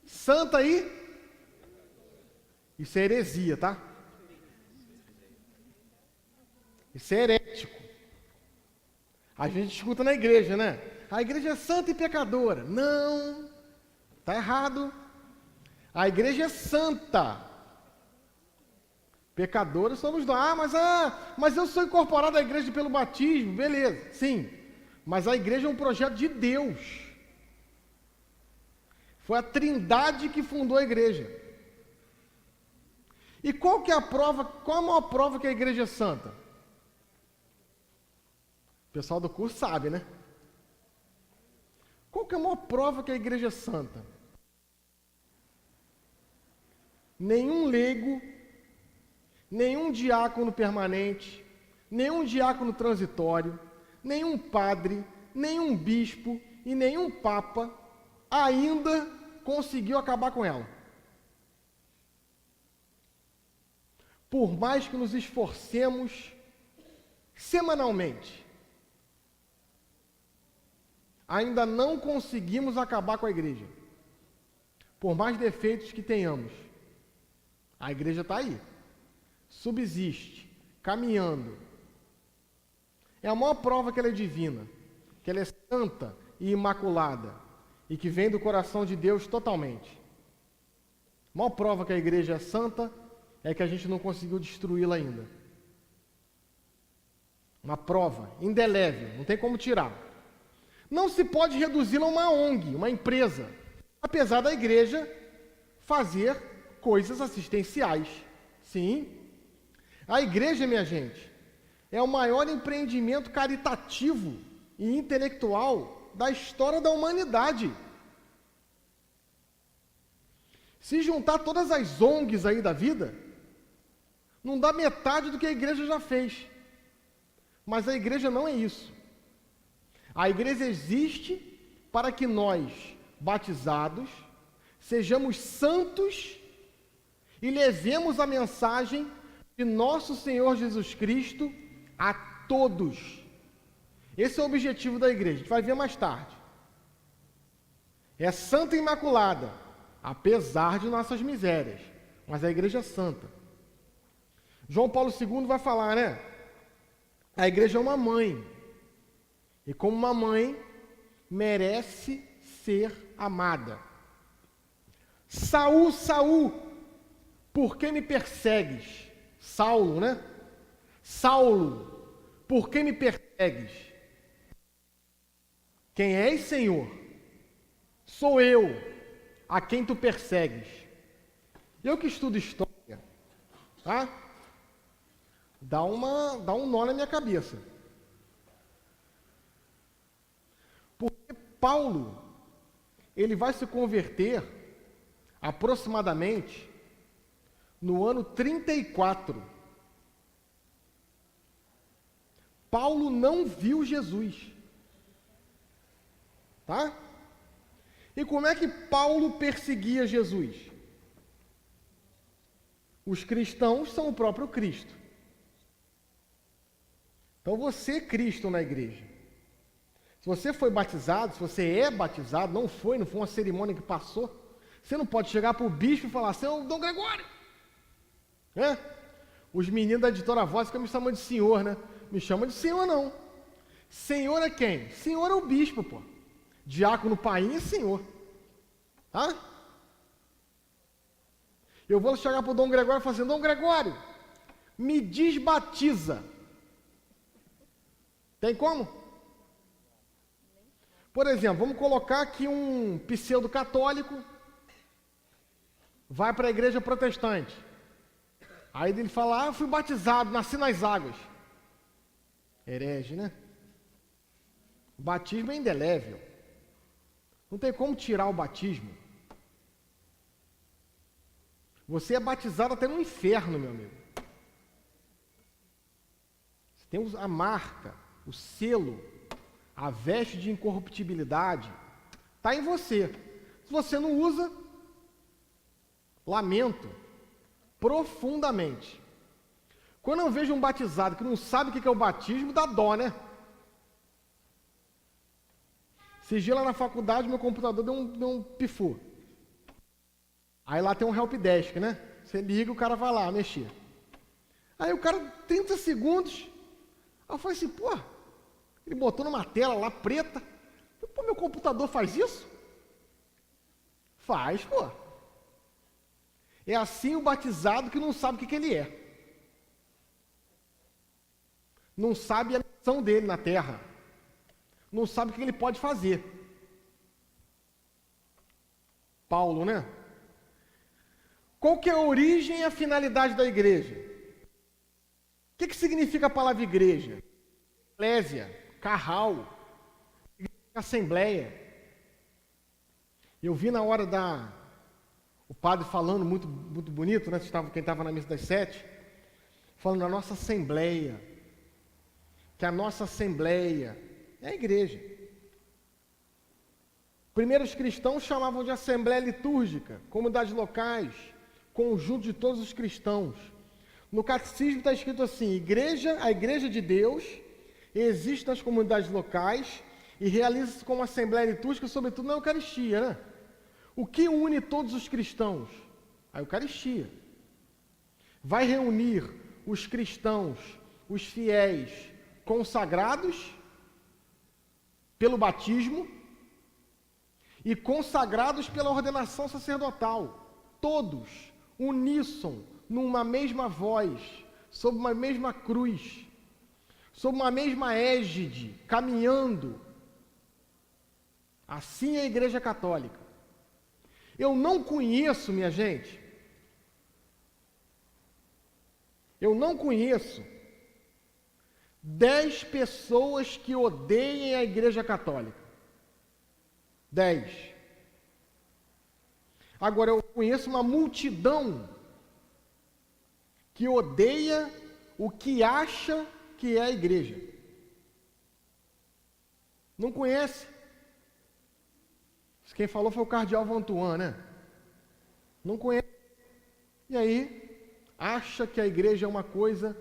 Santa e... Isso é heresia, tá? Isso é herético. A gente escuta na igreja, né? A igreja é santa e pecadora. Não, está errado. A igreja é santa. Pecadores somos nós. Mas eu sou incorporado à igreja pelo batismo. Beleza, sim. Mas a igreja é um projeto de Deus. Foi a Trindade que fundou a igreja. E qual que é a prova, qual a maior prova que a igreja é santa? O pessoal do curso sabe, né? Qual que é a maior prova que a igreja é santa? Nenhum leigo, nenhum diácono permanente, nenhum diácono transitório, nenhum padre, nenhum bispo e nenhum papa ainda conseguiu acabar com ela. Por mais que nos esforcemos semanalmente, ainda não conseguimos acabar com a igreja. Por mais defeitos que tenhamos, a igreja está aí, subsiste, caminhando. É a maior prova que ela é divina, que ela é santa e imaculada, e que vem do coração de Deus totalmente. A maior prova que a igreja é santa é que a gente não conseguiu destruí-la ainda. Uma prova indelével, não tem como tirar. Não se pode reduzi-la a uma ONG, uma empresa, apesar da igreja fazer coisas assistenciais. Sim, a igreja, minha gente, é o maior empreendimento caritativo e intelectual da história da humanidade. Se juntar todas as ONGs aí da vida, não dá metade do que a igreja já fez. Mas a igreja não é isso. A igreja existe para que nós, batizados, sejamos santos e levemos a mensagem de nosso Senhor Jesus Cristo a todos. Esse é o objetivo da igreja, a gente vai ver mais tarde. É santa e imaculada, apesar de nossas misérias, mas a igreja é santa. João Paulo II vai falar, né? A igreja é uma mãe. E como uma mãe, merece ser amada. Saul, Saul, por que me persegues? Saulo, né? Saulo, por que me persegues? Quem és, Senhor? Sou eu, a quem tu persegues. Eu que estudo história, tá? Dá um nó na minha cabeça. Porque Paulo, ele vai se converter aproximadamente no ano 34. Paulo não viu Jesus. Tá? E como é que Paulo perseguia Jesus? Os cristãos são o próprio Cristo. Então você é Cristo na igreja. Se você foi batizado, se você é batizado, não foi uma cerimônia que passou, você não pode chegar para o bispo e falar assim, ô Dom Gregório. Né? Os meninos da editora Voz ficam me chamando de senhor, né? Me chamam de senhor não. Senhor é quem? Senhor é o bispo, pô. Diácono Paim é senhor. Tá? Eu vou chegar para o Dom Gregório e falar assim, Dom Gregório, me desbatiza. Tem como? Por exemplo, vamos colocar aqui um pseudo-católico, vai para a igreja protestante. Aí ele fala, eu fui batizado, nasci nas águas. Herege, né? O batismo é indelével. Não tem como tirar o batismo. Você é batizado até no inferno, meu amigo. Você tem a marca, o selo, a veste de incorruptibilidade. Está em você. Se você não usa, lamento profundamente. Quando eu vejo um batizado que não sabe o que é o batismo, dá dó, né? Esse dia lá na faculdade, meu computador deu um pifu. Aí lá tem um helpdesk, né? Você liga, o cara vai lá mexer. Aí o cara, 30 segundos, aí eu falei assim, pô, ele botou numa tela lá preta. Pô, meu computador faz isso? Faz, pô. É assim o batizado que não sabe o que ele é. Não sabe a missão dele na terra. Não sabe o que ele pode fazer. Paulo, né? Qual que é a origem e a finalidade da igreja? O que significa a palavra igreja? Eclésia, carral, assembleia. Eu vi na hora o padre falando muito, muito bonito, né? Quem estava na missa das 7, falando da nossa assembleia, que a nossa assembleia é a igreja. Primeiro os cristãos chamavam de assembleia litúrgica, comunidades locais, conjunto de todos os cristãos. No catecismo está escrito assim: a igreja de Deus existe nas comunidades locais e realiza-se como assembleia litúrgica, sobretudo na Eucaristia, né? O que une todos os cristãos? A Eucaristia. Vai reunir os cristãos, os fiéis consagrados pelo batismo e consagrados pela ordenação sacerdotal. Todos, uníssono, numa mesma voz, sob uma mesma cruz, sob uma mesma égide, caminhando. Assim é a Igreja Católica. Eu não conheço, minha gente, eu não conheço 10 pessoas que odeiem a Igreja Católica. 10. Agora, eu conheço uma multidão que odeia o que acha que é a igreja. Não conhece. Quem falou foi o cardeal Vantuan, né? Não conhece. E aí, acha que a igreja é uma coisa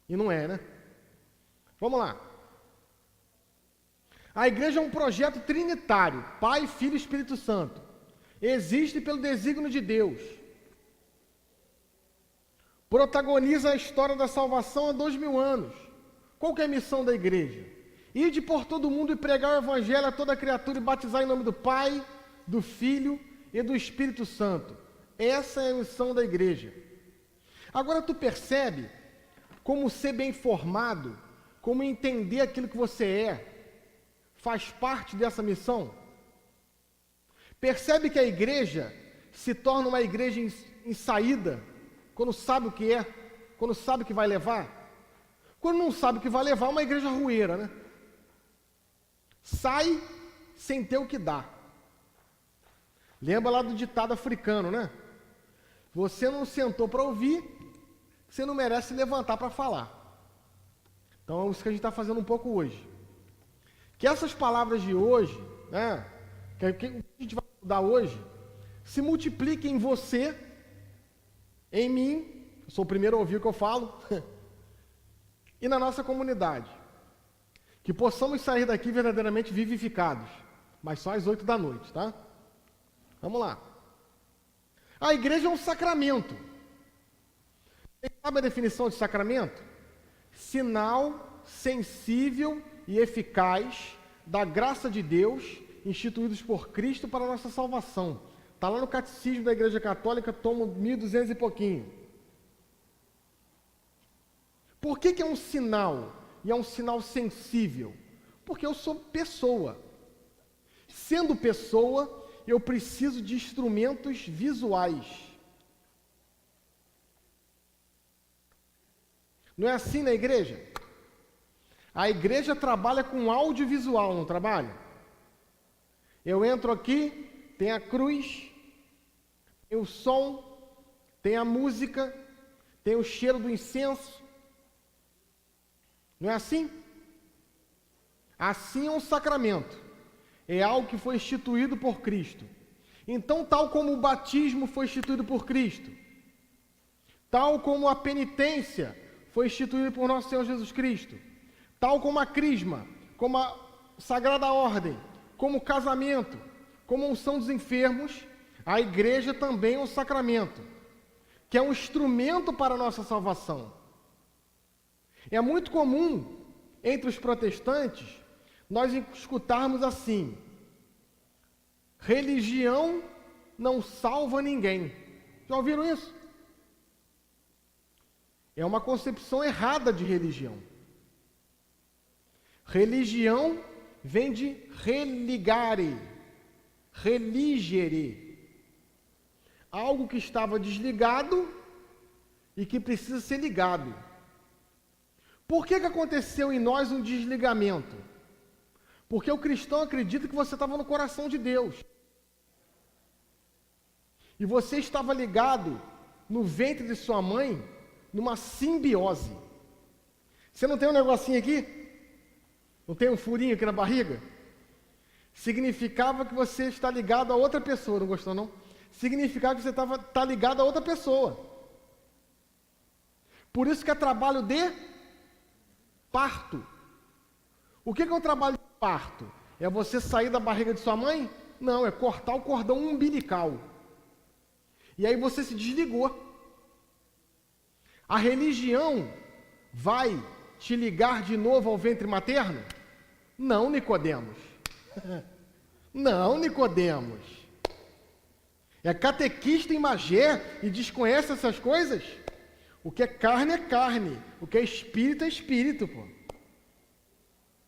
e não é, né? Vamos lá. A igreja é um projeto trinitário, Pai, Filho e Espírito Santo. Existe pelo desígnio de Deus. Protagoniza a história da salvação há 2000 anos. Qual que é a missão da igreja? Ide por todo mundo e pregar o evangelho a toda criatura e batizar em nome do Pai, do Filho e do Espírito Santo. Essa é a missão da igreja. Agora tu percebe como ser bem formado, como entender aquilo que você é, faz parte dessa missão? Percebe que a igreja se torna uma igreja em saída, quando sabe o que é, quando sabe o que vai levar? Quando não sabe o que vai levar, é uma igreja rueira, né? Sai sem ter o que dá. Lembra lá do ditado africano, né? Você não sentou para ouvir, você não merece levantar para falar. Então é isso que a gente está fazendo um pouco hoje. Que essas palavras de hoje, né, que a gente vai estudar hoje, se multipliquem em você, em mim, eu sou o primeiro a ouvir o que eu falo, e na nossa comunidade. Que possamos sair daqui verdadeiramente vivificados, mas só às 8 da noite, tá? Vamos lá. A igreja é um sacramento. Você sabe a definição de sacramento? Sinal sensível e eficaz da graça de Deus, instituídos por Cristo para a nossa salvação. Está lá no Catecismo da Igreja Católica, tomo 1200 e pouquinho. Por que é um sinal? E é um sinal sensível? Porque eu sou pessoa. Sendo pessoa, eu preciso de instrumentos visuais. Não é assim na igreja? A igreja trabalha com audiovisual, não trabalha? Eu entro aqui, tem a cruz, tem o som, tem a música, tem o cheiro do incenso. Não é assim? Assim é um sacramento. É algo que foi instituído por Cristo. Então, tal como o batismo foi instituído por Cristo, tal como a penitência foi instituída por nosso Senhor Jesus Cristo, tal como a crisma, como a sagrada ordem, como o casamento, como a unção dos enfermos, a igreja também é um sacramento, que é um instrumento para a nossa salvação. É muito comum, entre os protestantes, nós escutarmos assim: religião não salva ninguém. Já ouviram isso? É uma concepção errada de religião. Religião vem de religare, religere. Algo que estava desligado e que precisa ser ligado. Por que aconteceu em nós um desligamento? Porque o cristão acredita que você estava no coração de Deus. E você estava ligado no ventre de sua mãe, numa simbiose. Você não tem um negocinho aqui? Não tem um furinho aqui na barriga? Significava que você está ligado a outra pessoa, não gostou não? Significava que você está ligado a outra pessoa. Por isso que é trabalho de parto. O que é o trabalho de parto? É você sair da barriga de sua mãe? Não, é cortar o cordão umbilical. E aí você se desligou. A religião vai te ligar de novo ao ventre materno? Não, Nicodemos. Não, Nicodemos. É catequista em Magé e desconhece essas coisas? O que é carne, o que é espírito, pô.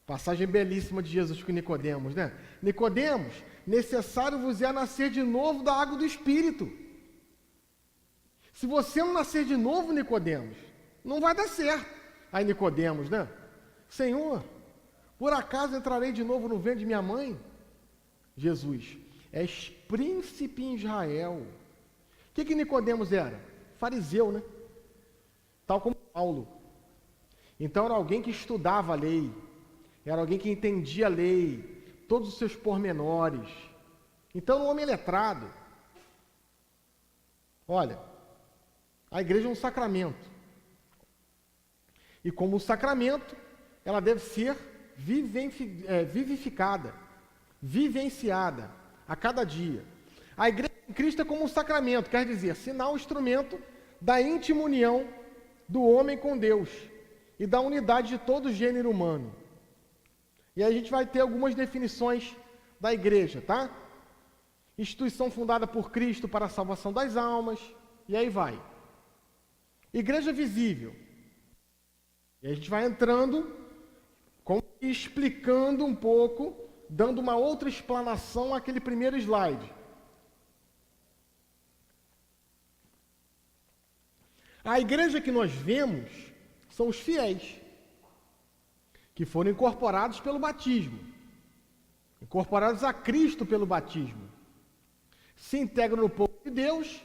Passagem belíssima de Jesus com Nicodemos, né? Nicodemos, necessário vos é nascer de novo da água do Espírito. Se você não nascer de novo, Nicodemos, não vai dar certo. Aí Nicodemos, né? Senhor, por acaso entrarei de novo no ventre de minha mãe? Jesus, és príncipe em Israel. O que Nicodemos era? Fariseu, né? Tal como Paulo. Então era alguém que estudava a lei, era alguém que entendia a lei, todos os seus pormenores. Então era um homem letrado. Olha, a igreja é um sacramento. E como um sacramento, ela deve ser vivificada, vivenciada a cada dia. A igreja em Cristo é como um sacramento, quer dizer, sinal, instrumento da íntima união do homem com Deus e da unidade de todo o gênero humano. E aí a gente vai ter algumas definições da igreja, tá? Instituição fundada por Cristo para a salvação das almas, e aí vai. Igreja visível. E a gente vai entrando, explicando um pouco, dando uma outra explanação àquele primeiro slide. A igreja que nós vemos são os fiéis, que foram incorporados pelo batismo, incorporados a Cristo pelo batismo, se integram no povo de Deus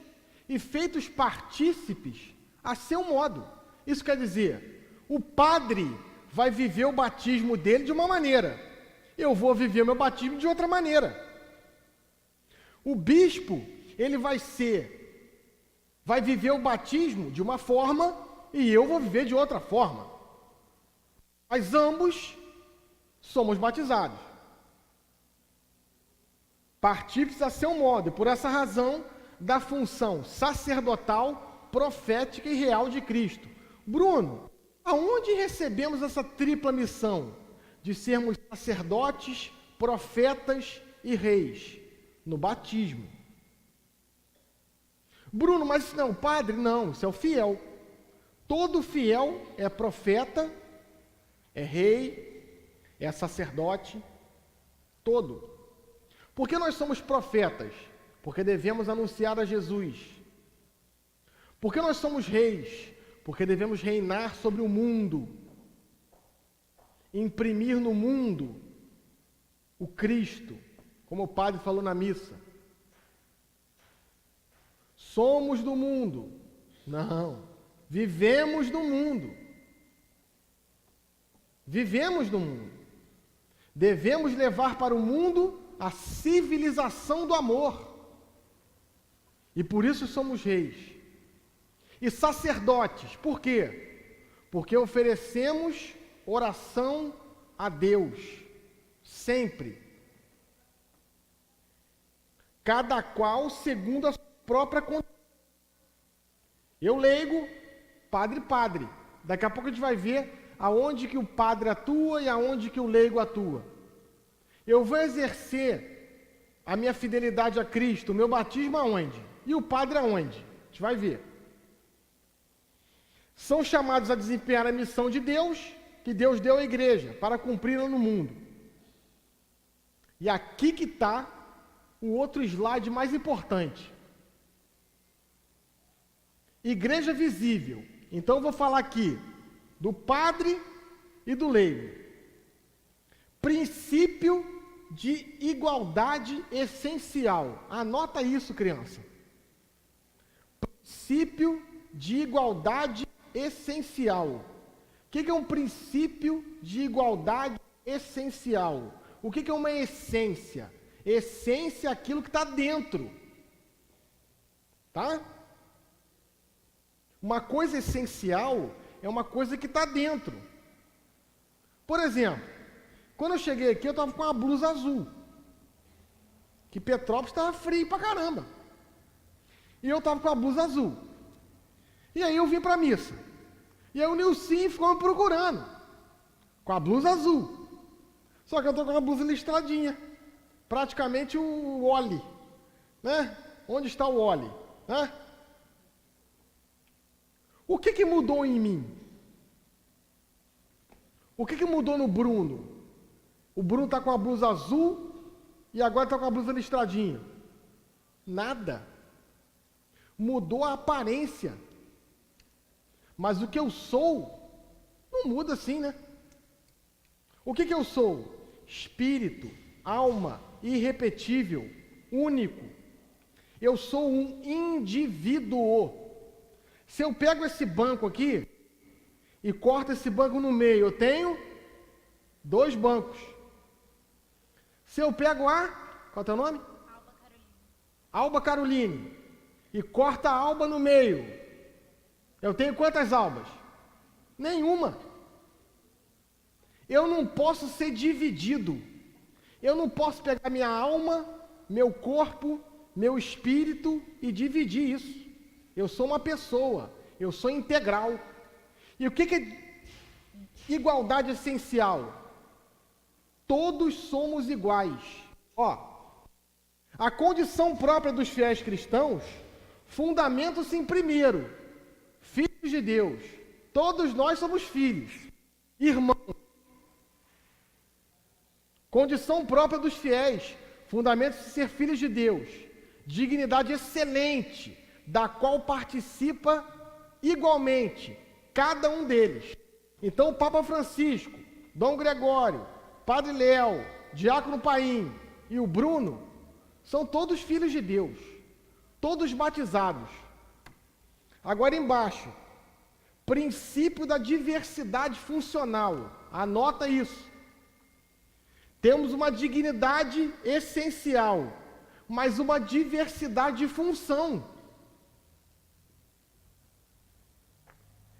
e feitos partícipes a seu modo. Isso quer dizer, o padre vai viver o batismo dele de uma maneira, eu vou viver o meu batismo de outra maneira. O bispo, ele vai viver o batismo de uma forma e eu vou viver de outra forma. Mas ambos somos batizados. Partícipes a seu modo, e por essa razão, da função sacerdotal, profética e real de Cristo. Bruno, aonde recebemos essa tripla missão de sermos sacerdotes, profetas e reis? No batismo. Bruno, mas isso não é o padre? Não, isso é o fiel. Todo fiel é profeta, é rei, é sacerdote, todo. Por que nós somos profetas? Porque devemos anunciar a Jesus. Por que nós somos reis? Porque devemos reinar sobre o mundo. imprimir no mundo o Cristo, como o padre falou na missa. Somos do mundo. Não. Vivemos no mundo. Vivemos no mundo. Devemos levar para o mundo a civilização do amor. E por isso somos reis. E sacerdotes. Por quê? Porque oferecemos oração a Deus. Sempre. Cada qual segundo a sua própria condição. Eu leigo, padre. Daqui a pouco a gente vai ver aonde que o padre atua e aonde que o leigo atua. Eu vou exercer a minha fidelidade a Cristo, o meu batismo aonde? E o padre aonde? A gente vai ver. São chamados a desempenhar a missão de Deus, que Deus deu à igreja, para cumpri-la no mundo. E aqui que está o outro slide mais importante. Igreja visível. Então eu vou falar aqui do padre e do leigo. Princípio de igualdade essencial. Anota isso, criança. Princípio de igualdade essencial. O que é um princípio de igualdade essencial? O que é uma essência? Essência é aquilo que está dentro. Tá? Uma coisa essencial é uma coisa que está dentro. Por exemplo, quando eu cheguei aqui, eu estava com uma blusa azul. Que Petrópolis estava frio pra caramba. E eu estava com a blusa azul. E aí eu vim para a missa. E aí o Nilcinho ficou me procurando. Com a blusa azul. Só que eu estou com a blusa listradinha. Praticamente o Oli. Né? Onde está o Oli? Né? O que mudou em mim? O que mudou no Bruno? O Bruno está com a blusa azul e agora está com a blusa listradinha. Nada. Mudou a aparência. Mas o que eu sou, não muda assim, né? O que eu sou? Espírito, alma, irrepetível, único. Eu sou um indivíduo. Se eu pego esse banco aqui e corto esse banco no meio, eu tenho 2 bancos. Se eu pego qual é o teu nome? Alba Caroline. E corta a Alba no meio, eu tenho quantas albas? Nenhuma. Eu não posso ser dividido. Eu não posso pegar minha alma, meu corpo, meu espírito e dividir isso. Eu sou uma pessoa, eu sou integral. E o que é igualdade essencial? Todos somos iguais. A condição própria dos fiéis cristãos fundamenta-se em primeiro, filhos de Deus. Todos nós somos filhos, irmãos. Condição própria dos fiéis fundamenta-se em ser filhos de Deus. Dignidade excelente, da qual participa igualmente cada um deles. Então o Papa Francisco, Dom Gregório, Padre Léo, Diácono Paim e o Bruno são todos filhos de Deus, todos batizados. Agora embaixo, princípio da diversidade funcional. Anota isso. Temos uma dignidade essencial, mas uma diversidade de função.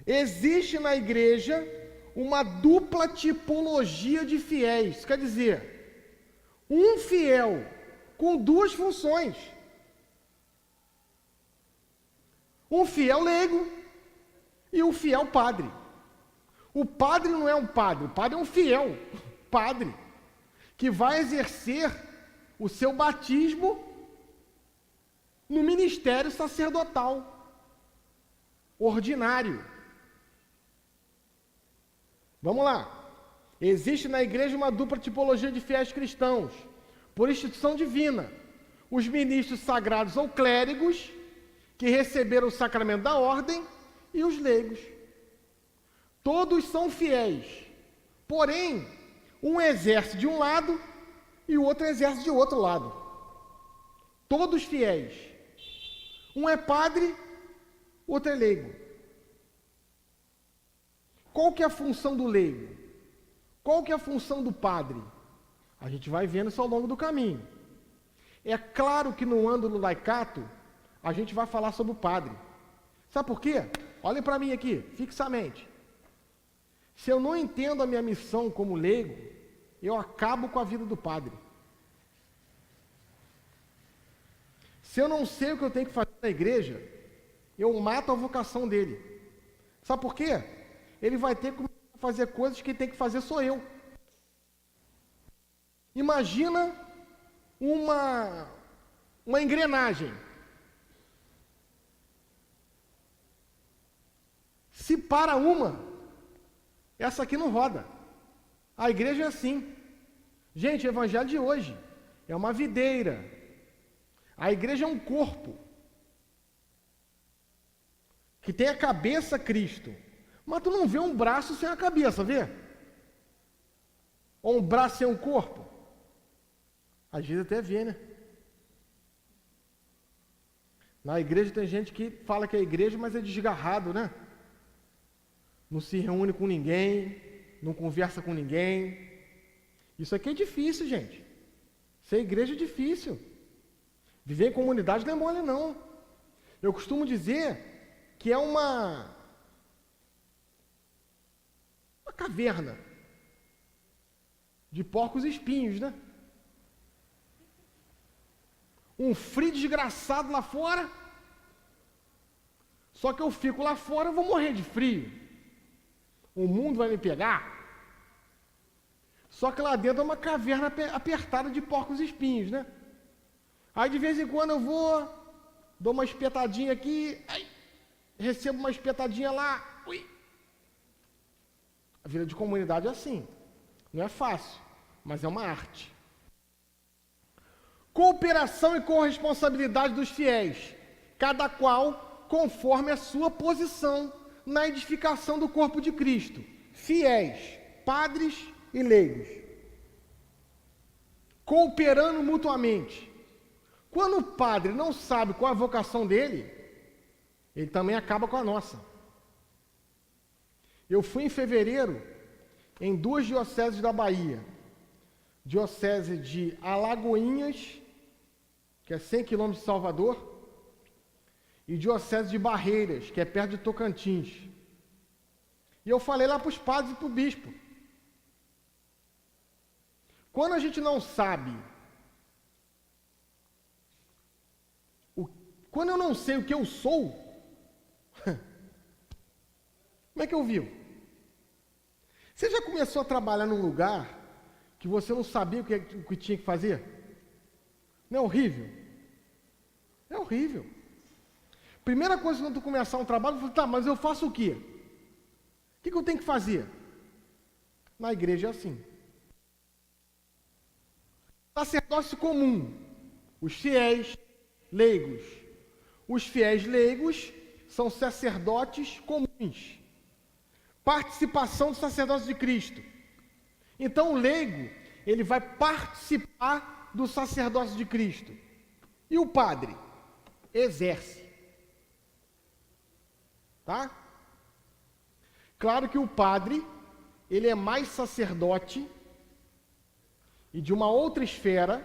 Existe na igreja uma dupla tipologia de fiéis, quer dizer, um fiel com 2 funções. Um fiel leigo e um fiel padre. O padre não é um padre, o padre é um fiel padre, que vai exercer o seu batismo no ministério sacerdotal ordinário. Vamos lá. Existe na igreja uma dupla tipologia de fiéis cristãos, por instituição divina. Os ministros sagrados ou clérigos, que receberam o sacramento da ordem, e os leigos. Todos são fiéis, Porém, um exerce de um lado e o outro exerce de outro lado. Todos fiéis. Um é padre, o outro é leigo. Qual que é a função do leigo? Qual que é a função do padre? A gente vai vendo isso ao longo do caminho. É claro que no âmbulo laicato, a gente vai falar sobre o padre. Sabe por quê? Olhem para mim aqui, fixamente. Se eu não entendo a minha missão como leigo, eu acabo com a vida do padre. Se eu não sei o que eu tenho que fazer na igreja, eu mato a vocação dele. Sabe por quê? Ele vai ter que fazer coisas que quem tem que fazer sou eu. Imagina uma engrenagem. Se para uma, essa aqui não roda. A igreja é assim. Gente, o evangelho de hoje é uma videira. A igreja é um corpo que tem a cabeça Cristo. Mas tu não vê um braço sem a cabeça, vê? Ou um braço sem um corpo? Às vezes até vê, né? Na igreja tem gente que fala que é igreja, mas é desgarrado, né? Não se reúne com ninguém, não conversa com ninguém. Isso aqui é difícil, gente. Ser igreja é difícil. Viver em comunidade não é mole, não. Eu costumo dizer que é uma caverna de porcos e espinhos, né? Um frio desgraçado lá fora. Só que eu fico lá fora, eu vou morrer de frio. O mundo vai me pegar. Só que lá dentro é uma caverna apertada de porcos e espinhos, né? Aí de vez em quando eu vou, dou uma espetadinha aqui, aí, recebo uma espetadinha lá, ui. A vida de comunidade é assim. Não é fácil, mas é uma arte. Cooperação e corresponsabilidade dos fiéis, cada qual conforme a sua posição na edificação do corpo de Cristo. Fiéis, padres e leigos. Cooperando mutuamente. Quando o padre não sabe qual é a vocação dele, ele também acaba com a nossa. Eu fui em fevereiro em 2 dioceses da Bahia. Diocese de Alagoinhas, que é 100 quilômetros de Salvador, e Diocese de Barreiras, que é perto de Tocantins. E eu falei lá para os padres e para o bispo. Quando a gente não sabe, quando eu não sei o que eu sou, como é que eu vivo? Você já começou a trabalhar num lugar que você não sabia o que tinha que fazer? Não é horrível? É horrível. Primeira coisa quando tu começar um trabalho, eu falo, tá, mas eu faço o quê? O que eu tenho que fazer? Na igreja é assim. Sacerdócio comum. Os fiéis leigos. Os fiéis leigos são sacerdotes comuns. Participação do sacerdócio de Cristo. Então o leigo, ele vai participar do sacerdócio de Cristo. E o padre? Exerce. Tá? Claro que o padre, ele é mais sacerdote e de uma outra esfera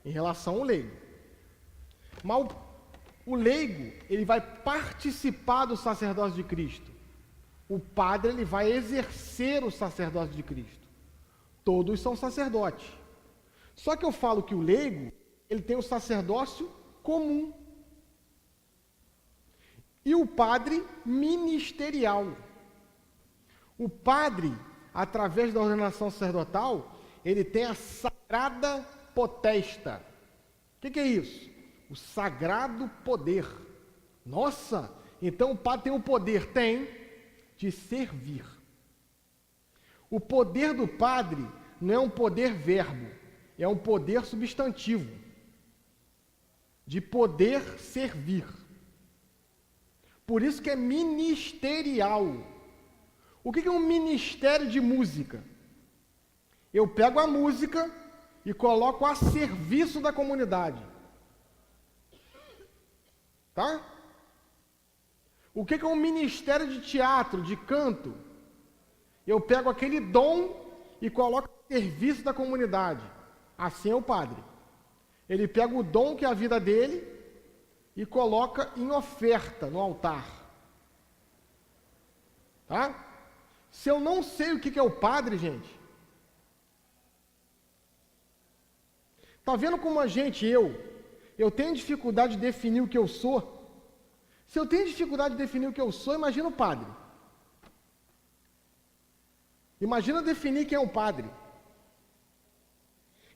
em relação ao leigo. Mas o leigo, ele vai participar do sacerdócio de Cristo. O padre, ele vai exercer o sacerdócio de Cristo. Todos são sacerdotes. Só que eu falo que o leigo, ele tem o sacerdócio comum. E o padre ministerial. O padre, através da ordenação sacerdotal, ele tem a sagrada potesta. O que é isso? O sagrado poder. Nossa, então o padre tem o poder, tem, de servir. O poder do padre não é um poder verbo, é um poder substantivo, de poder servir. Por isso que é ministerial. O que é um ministério de música? eu pego a música e coloco a serviço da comunidade. Tá? O que é um ministério de teatro, de canto? Eu pego aquele dom e coloco a serviço da comunidade. Assim é o padre. Ele pega o dom que é a vida dele e coloca em oferta no altar. Tá? Se eu não sei o que é o padre, gente, tá vendo como eu tenho dificuldade de definir o que eu sou? Se eu tenho dificuldade de definir o que eu sou, imagina o padre. Imagina definir quem é o padre.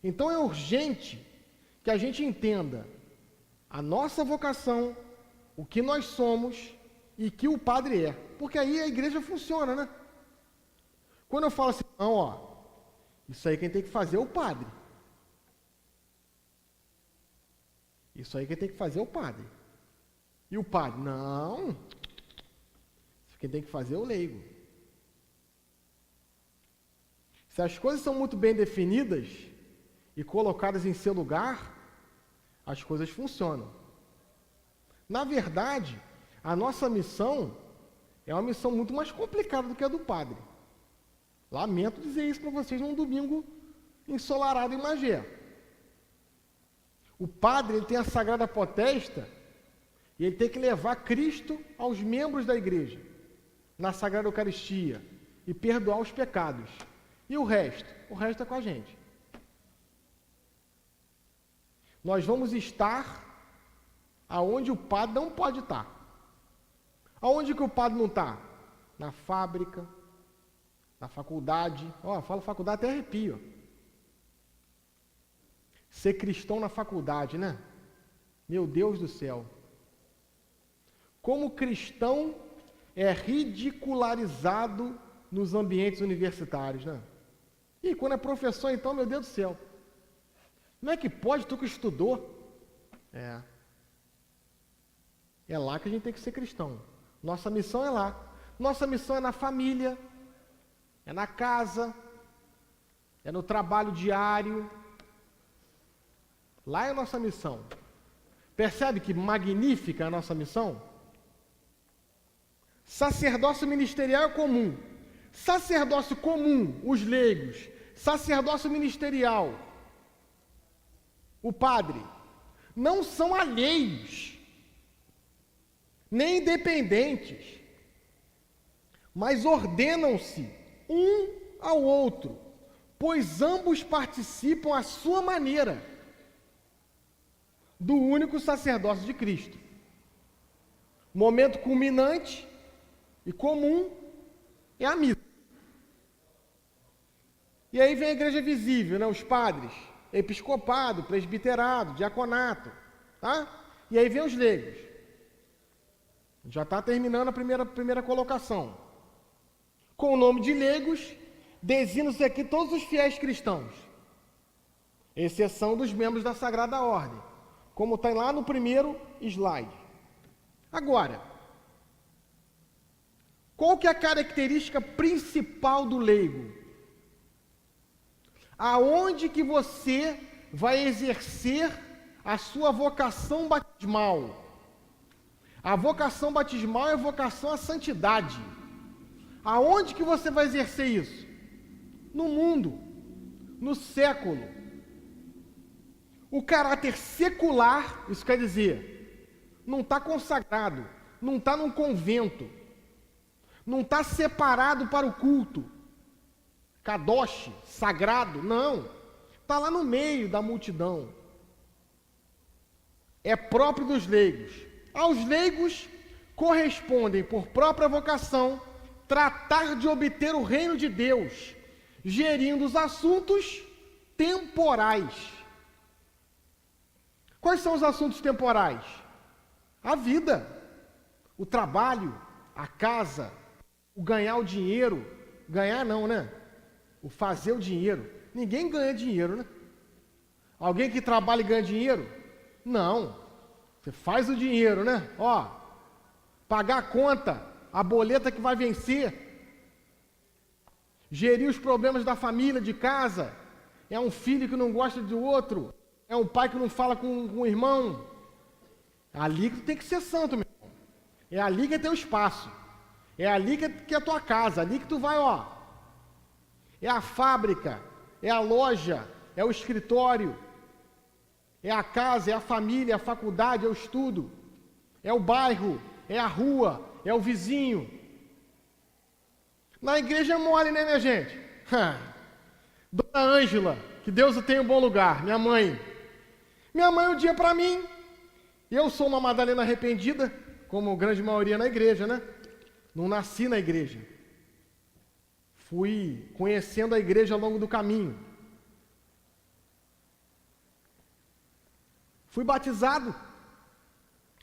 Então é urgente que a gente entenda a nossa vocação, o que nós somos e que o padre é. Porque aí a igreja funciona, né? Quando eu falo assim, não, ó, isso aí quem tem que fazer é o padre. Isso aí quem tem que fazer é o padre. E o padre? Não. Quem tem que fazer é o leigo. Se as coisas são muito bem definidas e colocadas em seu lugar, as coisas funcionam. Na verdade, a nossa missão é uma missão muito mais complicada do que a do padre. Lamento dizer isso para vocês num domingo ensolarado em Magé. O padre ele tem a sagrada potesta e ele tem que levar Cristo aos membros da igreja, na Sagrada Eucaristia, e perdoar os pecados. E o resto? O resto é com a gente. Nós vamos estar aonde o padre não pode estar. Aonde que o padre não está? Na fábrica, na faculdade. Ó, fala faculdade até arrepio. Ser cristão na faculdade, né? Meu Deus do céu. Como cristão é ridicularizado nos ambientes universitários, né? E quando é professor, então, meu Deus do céu. Como é que pode, tu que estudou? É lá que a gente tem que ser cristão. Nossa missão é lá. Nossa missão é na família, é na casa, é no trabalho diário. Lá é a nossa missão. Percebe que magnífica é a nossa missão? Sacerdócio ministerial é comum. Sacerdócio comum, os leigos. Sacerdócio ministerial, o padre, não são alheios, nem independentes, mas ordenam-se um ao outro, pois ambos participam à sua maneira do único sacerdócio de Cristo. Momento culminante e comum é a missa. E aí vem a igreja visível, né? Os padres, episcopado, presbiterado, diaconato, tá? E aí vem os leigos. Já está terminando a primeira colocação. Com o nome de leigos, designam-se aqui todos os fiéis cristãos, exceção dos membros da Sagrada Ordem, como está lá no primeiro slide. Agora, qual que é a característica principal do leigo? Aonde que você vai exercer a sua vocação batismal? A vocação batismal é a vocação à santidade. Aonde que você vai exercer isso? No mundo, no século. O caráter secular, isso quer dizer, não está consagrado, não está num convento, não está separado para o culto, kadosh, sagrado, não. Está lá no meio da multidão. É próprio dos leigos. Aos leigos correspondem, por própria vocação, tratar de obter o reino de Deus, gerindo os assuntos temporais. Quais são os assuntos temporais? A vida, o trabalho, a casa, o ganhar o dinheiro. Ganhar não, né? O fazer o dinheiro. Ninguém ganha dinheiro, né? Alguém que trabalha e ganha dinheiro? Não. Você faz o dinheiro, né? Ó, pagar a conta, a boleta que vai vencer. gerir os problemas da família, de casa. É um filho que não gosta do outro. É um pai que não fala com o irmão. É ali que tu tem que ser santo, meu irmão. É ali que é teu espaço. É ali que é a tua casa. Ali que tu vai, ó. É a fábrica, é a loja, é o escritório, é a casa, é a família, é a faculdade, é o estudo, é o bairro, é a rua, é o vizinho. Na igreja é mole, né, minha gente? Dona Ângela, que Deus o tenha em bom lugar, minha mãe. Minha mãe um dia para mim, eu sou uma Madalena arrependida, como a grande maioria na igreja, né? Não nasci na igreja. Fui conhecendo a igreja ao longo do caminho. Fui batizado,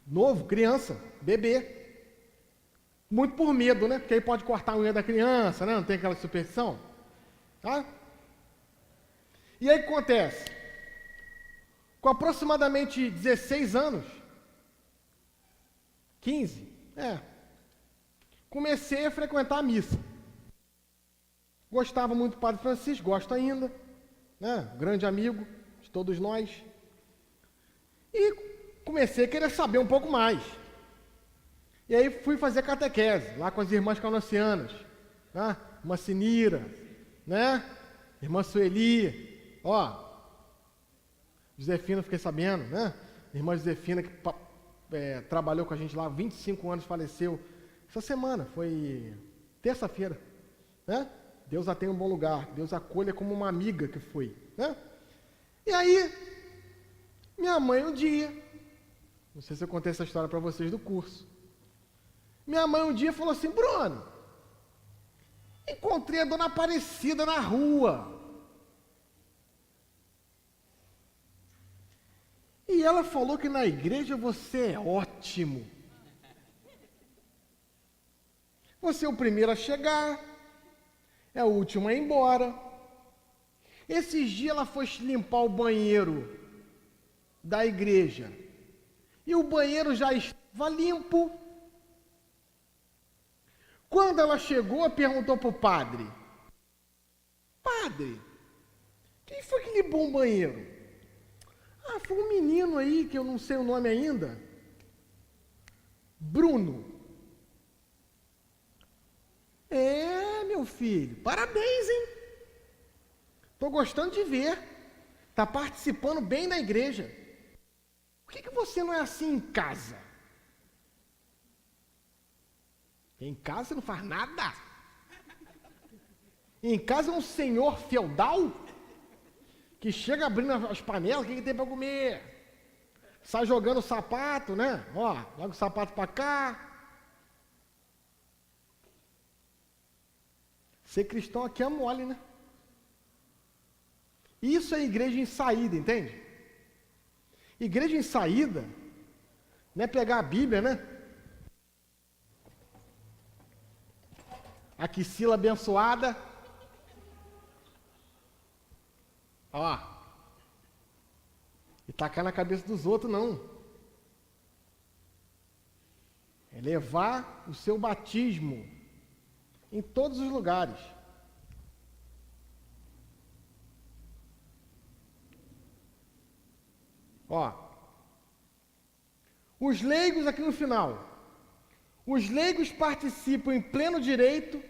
novo, criança, bebê. Muito por medo, né? Porque aí pode cortar a unha da criança, né? Não tem aquela superstição. Tá? E aí o que acontece? Com aproximadamente 16 anos, 15, comecei a frequentar a missa. Gostava muito do Padre Francisco, gosto ainda, né? Grande amigo de todos nós. E comecei a querer saber um pouco mais. E aí fui fazer catequese, lá com as irmãs canoncianas, né? Irmã Sinira, né? Irmã Sueli, ó. Josefina, fiquei sabendo, né? Irmã Josefina, que trabalhou com a gente lá há 25 anos, faleceu essa semana, foi terça-feira, né? Deus a tem um bom lugar, Deus a acolha como uma amiga que foi, né? E aí, minha mãe um dia, não sei se eu contei essa história para vocês do curso, minha mãe um dia falou assim: Bruno, encontrei a Dona Aparecida na rua. E ela falou que na igreja você é ótimo. Você é o primeiro a chegar, é o último a ir embora. Esses dias ela foi limpar o banheiro da igreja. E o banheiro já estava limpo. Quando ela chegou, perguntou para o padre: Padre, quem foi que limpou o banheiro? Ah, foi um menino aí, que eu não sei o nome ainda. Bruno. É, meu filho, parabéns, hein? Estou gostando de ver. Está participando bem da igreja. Por que você não é assim em casa? Em casa você não faz nada. Em casa é um senhor feudal que chega abrindo as panelas, o que tem para comer? Sai jogando o sapato, né? Ó, joga o sapato para cá. Ser cristão aqui é mole, né? Isso é igreja em saída, entende? Igreja em saída não é pegar a Bíblia, né? A Quisila abençoada. Ó. E tacar na cabeça dos outros, não. É levar o seu batismo em todos os lugares. Ó. Os leigos aqui no final. Os leigos participam em pleno direito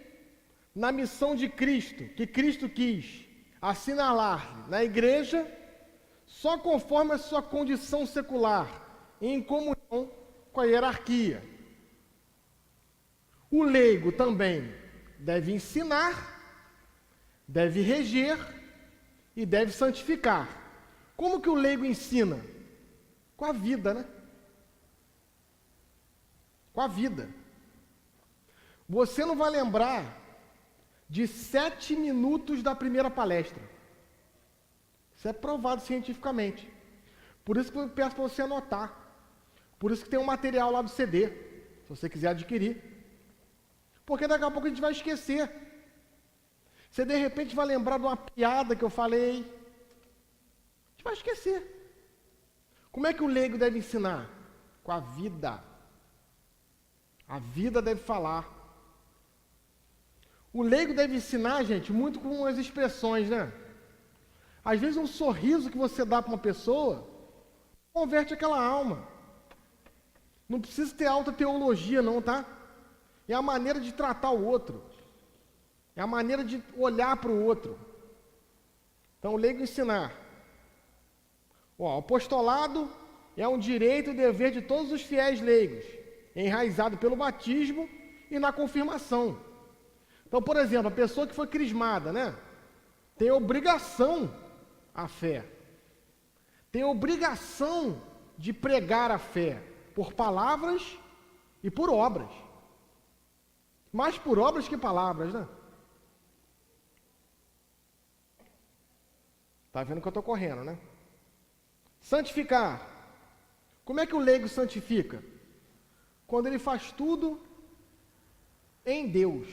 na missão de Cristo, que Cristo quis assinalar na igreja, só conforme a sua condição secular, em comunhão com a hierarquia. O leigo também deve ensinar, deve reger e deve santificar. Como que o leigo ensina? Com a vida, né? Com a vida. Você não vai lembrar de 7 minutos da primeira palestra. Isso é provado cientificamente. Por isso que eu peço para você anotar. Por isso que tem um material lá do CD, se você quiser adquirir. Porque daqui a pouco a gente vai esquecer. Você de repente vai lembrar de uma piada que eu falei. A gente vai esquecer. Como é que o leigo deve ensinar? Com a vida. A vida deve falar. O leigo deve ensinar, gente, muito com as expressões, né? Às vezes um sorriso que você dá para uma pessoa converte aquela alma. Não precisa ter alta teologia, não, tá? É a maneira de tratar o outro. É a maneira de olhar para o outro. Então, o leigo ensinar. O apostolado é um direito e dever de todos os fiéis leigos, enraizado pelo batismo e na confirmação. Então, por exemplo, a pessoa que foi crismada, né? Tem obrigação à fé. Tem obrigação de pregar a fé por palavras e por obras. Mais por obras que palavras, né? Tá vendo que eu estou correndo, né? Santificar. Como é que o leigo santifica? Quando ele faz tudo em Deus.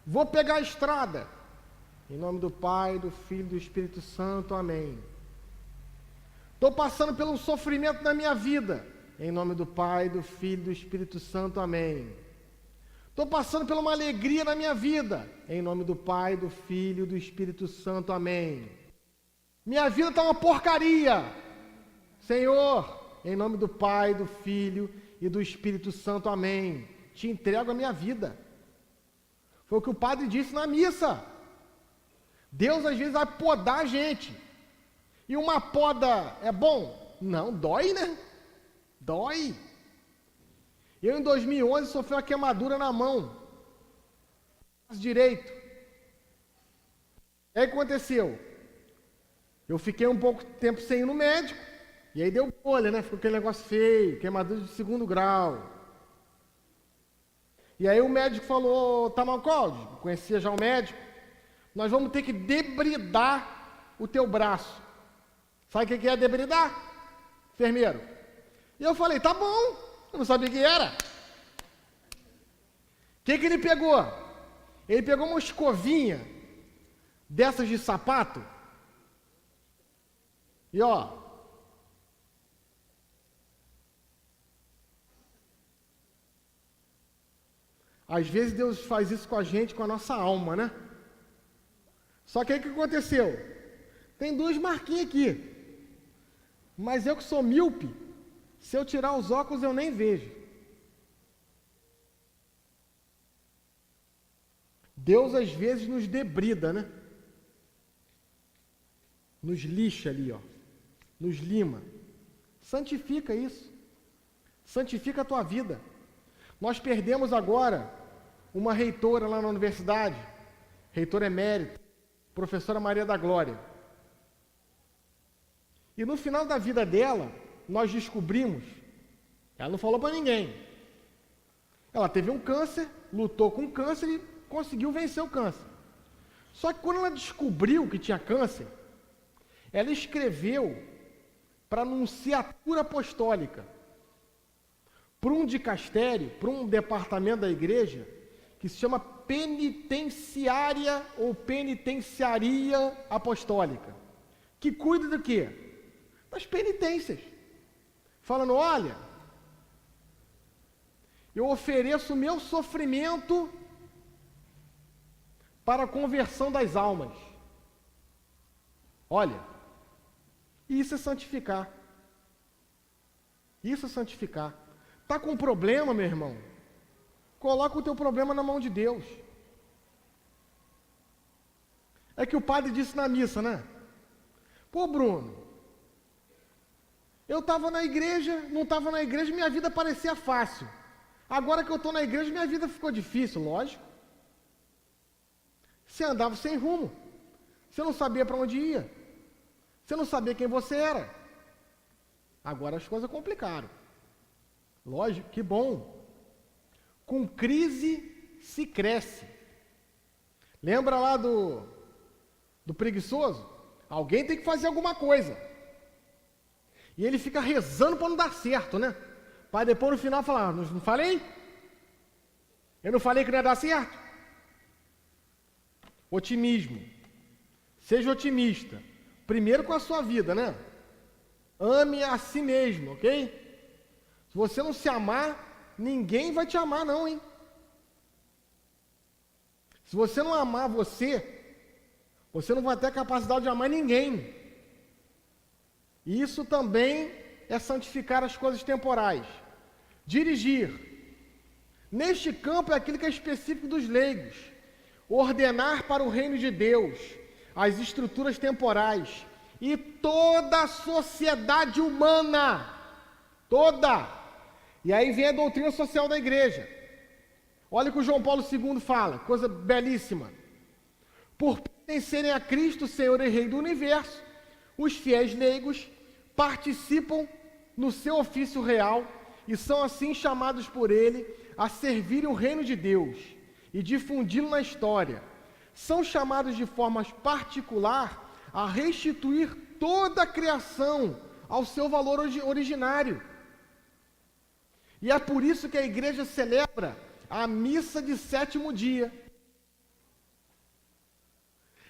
Vou pegar a estrada. Em nome do Pai, do Filho e do Espírito Santo. Amém. Estou passando pelo sofrimento da minha vida. Em nome do Pai, do Filho e do Espírito Santo. Amém. Estou passando por uma alegria na minha vida. Em nome do Pai, do Filho e do Espírito Santo. Amém. Minha vida está uma porcaria. Senhor, em nome do Pai, do Filho e do Espírito Santo. Amém. Te entrego a minha vida. Foi o que o padre disse na missa. Deus às vezes vai podar a gente. E uma poda é bom? Não, dói, né? Dói. Eu, em 2011, sofri uma queimadura na mão direito. E aí o que aconteceu? Eu fiquei um pouco tempo sem ir no médico, e aí deu bolha, né? Ficou aquele negócio feio, queimadura de 2º grau. E aí o médico falou, Tamancoldi, conhecia já o médico, nós vamos ter que debridar o teu braço. Sabe o que é debridar? Enfermeiro. E eu falei, tá bom, eu não sabia o que era. O que ele pegou? Ele pegou uma escovinha dessas de sapato. E ó. Às vezes Deus faz isso com a gente, com a nossa alma, né? Só que aí o que aconteceu? Tem 2 marquinhas aqui. Mas eu que sou míope, se eu tirar os óculos eu nem vejo. Deus às vezes nos debrida, né? Nos lixa ali, ó. Nos lima. Santifica isso. Santifica a tua vida. Nós perdemos agora uma reitora lá na universidade, reitora emérita, professora Maria da Glória. E no final da vida dela, nós descobrimos, ela não falou para ninguém, ela teve um câncer, lutou com o câncer e conseguiu vencer o câncer. Só que quando ela descobriu que tinha câncer, ela escreveu para a Nunciatura Apostólica, para um dicastério, para um departamento da igreja, que se chama Penitenciária ou Penitenciaria Apostólica, que cuida do quê? Das penitências. Falando, olha, eu ofereço o meu sofrimento para a conversão das almas. Olha, isso é santificar. Isso é santificar. Está com um problema, meu irmão? Coloca o teu problema na mão de Deus. É que o padre disse na missa, né? Pô, Bruno, eu estava na igreja, não estava na igreja, minha vida parecia fácil. Agora que eu estou na igreja, minha vida ficou difícil, lógico. Você andava sem rumo. Você não sabia para onde ia. Você não sabia quem você era. Agora as coisas complicaram. Lógico, que bom. Com crise se cresce. Lembra lá do preguiçoso? Alguém tem que fazer alguma coisa. E ele fica rezando para não dar certo, né? Para depois no final falar, não falei? Eu não falei que não ia dar certo? Otimismo. Seja otimista. Primeiro com a sua vida, né? Ame a si mesmo, ok? Se você não se amar, ninguém vai te amar não, hein? Se você não amar você não vai ter capacidade de amar ninguém. E isso também é santificar as coisas temporais. Dirigir. Neste campo é aquilo que é específico dos leigos. Ordenar para o reino de Deus as estruturas temporais e toda a sociedade humana. Toda. E aí vem a doutrina social da igreja. Olha o que o João Paulo II fala, coisa belíssima. Por pertencerem a Cristo, Senhor e Rei do Universo, os fiéis leigos participam no seu ofício real e são assim chamados por ele a servirem o reino de Deus e difundi-lo na história. São chamados de forma particular a restituir toda a criação ao seu valor originário. E é por isso que a igreja celebra a missa de sétimo dia.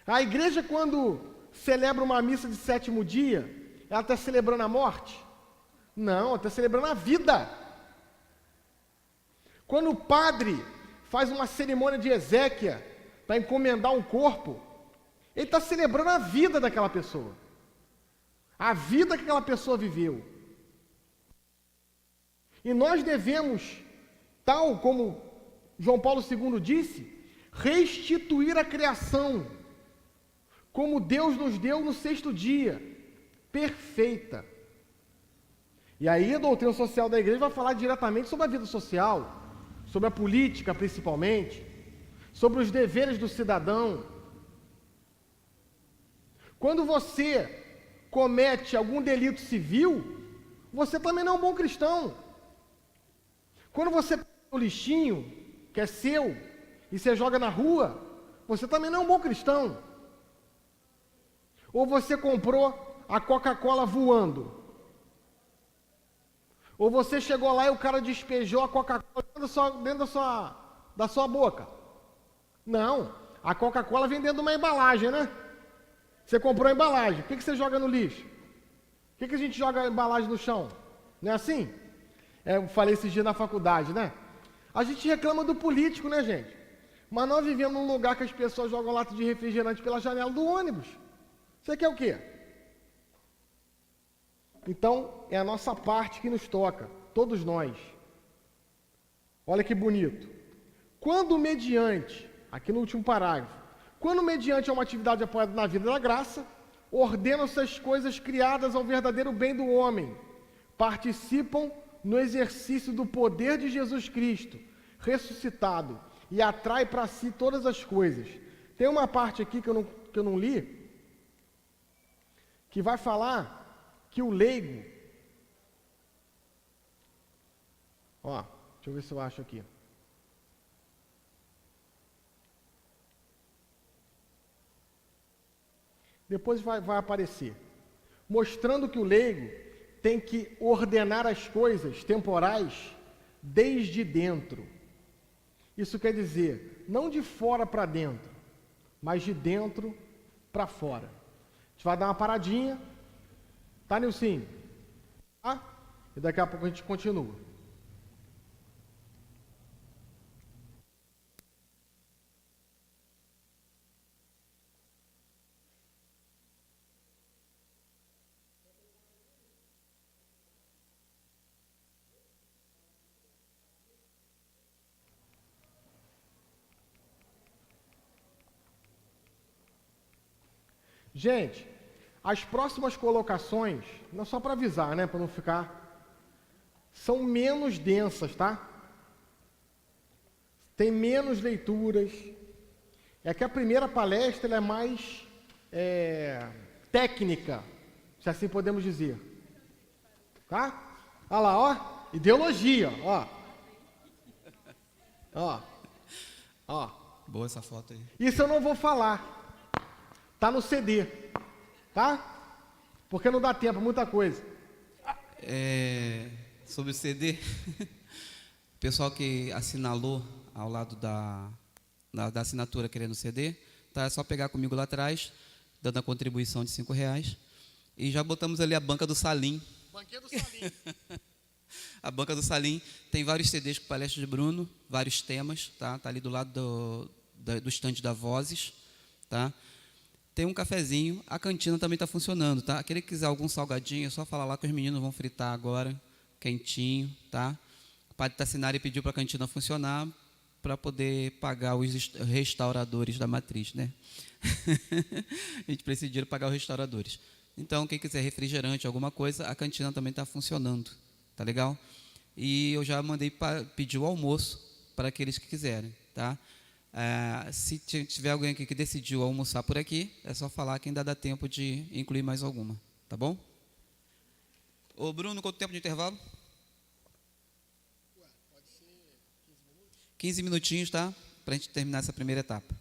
A igreja, quando celebra uma missa de sétimo dia, ela está celebrando a morte? Não, ela está celebrando a vida. Quando o padre faz uma cerimônia de exéquia para encomendar um corpo, ele está celebrando a vida daquela pessoa. A vida que aquela pessoa viveu. E nós devemos, tal como João Paulo II disse, restituir a criação, como Deus nos deu no sexto dia, perfeita. E aí a doutrina social da igreja vai falar diretamente sobre a vida social, sobre a política principalmente, sobre os deveres do cidadão. Quando você comete algum delito civil, você também não é um bom cristão. Quando você pega o lixinho, que é seu, e você joga na rua, você também não é um bom cristão. Ou você comprou a Coca-Cola voando. Ou você chegou lá e o cara despejou a Coca-Cola dentro da sua boca. Não, a Coca-Cola vem dentro de uma embalagem, né? Você comprou a embalagem, o que você joga no lixo? Por que a gente joga a embalagem no chão? Não é assim? Eu falei esses dias na faculdade, né? A gente reclama do político, né, gente? Mas nós vivemos num lugar que as pessoas jogam lata de refrigerante pela janela do ônibus. Você quer o quê? Então, é a nossa parte que nos toca, todos nós. Olha que bonito. Quando mediante, aqui no último parágrafo, quando mediante é uma atividade apoiada na vida da graça, ordenam-se as coisas criadas ao verdadeiro bem do homem, participam no exercício do poder de Jesus Cristo, ressuscitado, e atrai para si todas as coisas. Tem uma parte aqui que eu não li, que vai falar que o leigo, deixa eu ver se eu acho aqui. Depois vai aparecer, mostrando que o leigo tem que ordenar as coisas temporais desde dentro. Isso quer dizer, não de fora para dentro, mas de dentro para fora. A gente vai dar uma paradinha, tá, Nilcinho? Tá? E daqui a pouco a gente continua. Gente, as próximas colocações, não só para avisar, né, para não ficar, são menos densas, tá? Tem menos leituras. É que a primeira palestra ela é mais técnica, se assim podemos dizer. Tá? Olha lá, ó, ideologia, ó. Boa essa foto aí. Isso eu não vou falar. Tá no CD, tá? Porque não dá tempo, muita coisa. Sobre o CD, o pessoal que assinalou ao lado da assinatura querendo o CD, tá? É só pegar comigo lá atrás, dando a contribuição de R$5, e já botamos ali a banca do Salim. Banquinha do Salim. A banca do Salim tem vários CDs com palestra de Bruno, vários temas, tá? Tá ali do lado do estande da Vozes, tá? Tem um cafezinho, a cantina também está funcionando, tá? Aquele que quiser algum salgadinho, é só falar lá que os meninos vão fritar agora, quentinho, tá? O padre Tassinari pediu para a cantina funcionar para poder pagar os restauradores da matriz, né? A gente precisa de dinheiro para pagar os restauradores. Então, quem quiser refrigerante, alguma coisa, a cantina também está funcionando, tá legal? E eu já mandei pedir o almoço para aqueles que quiserem, tá? Se tiver alguém aqui que decidiu almoçar por aqui, é só falar que ainda dá tempo de incluir mais alguma, tá bom? Ô Bruno, quanto tempo de intervalo? 15 minutinhos, tá? Para a gente terminar essa primeira etapa.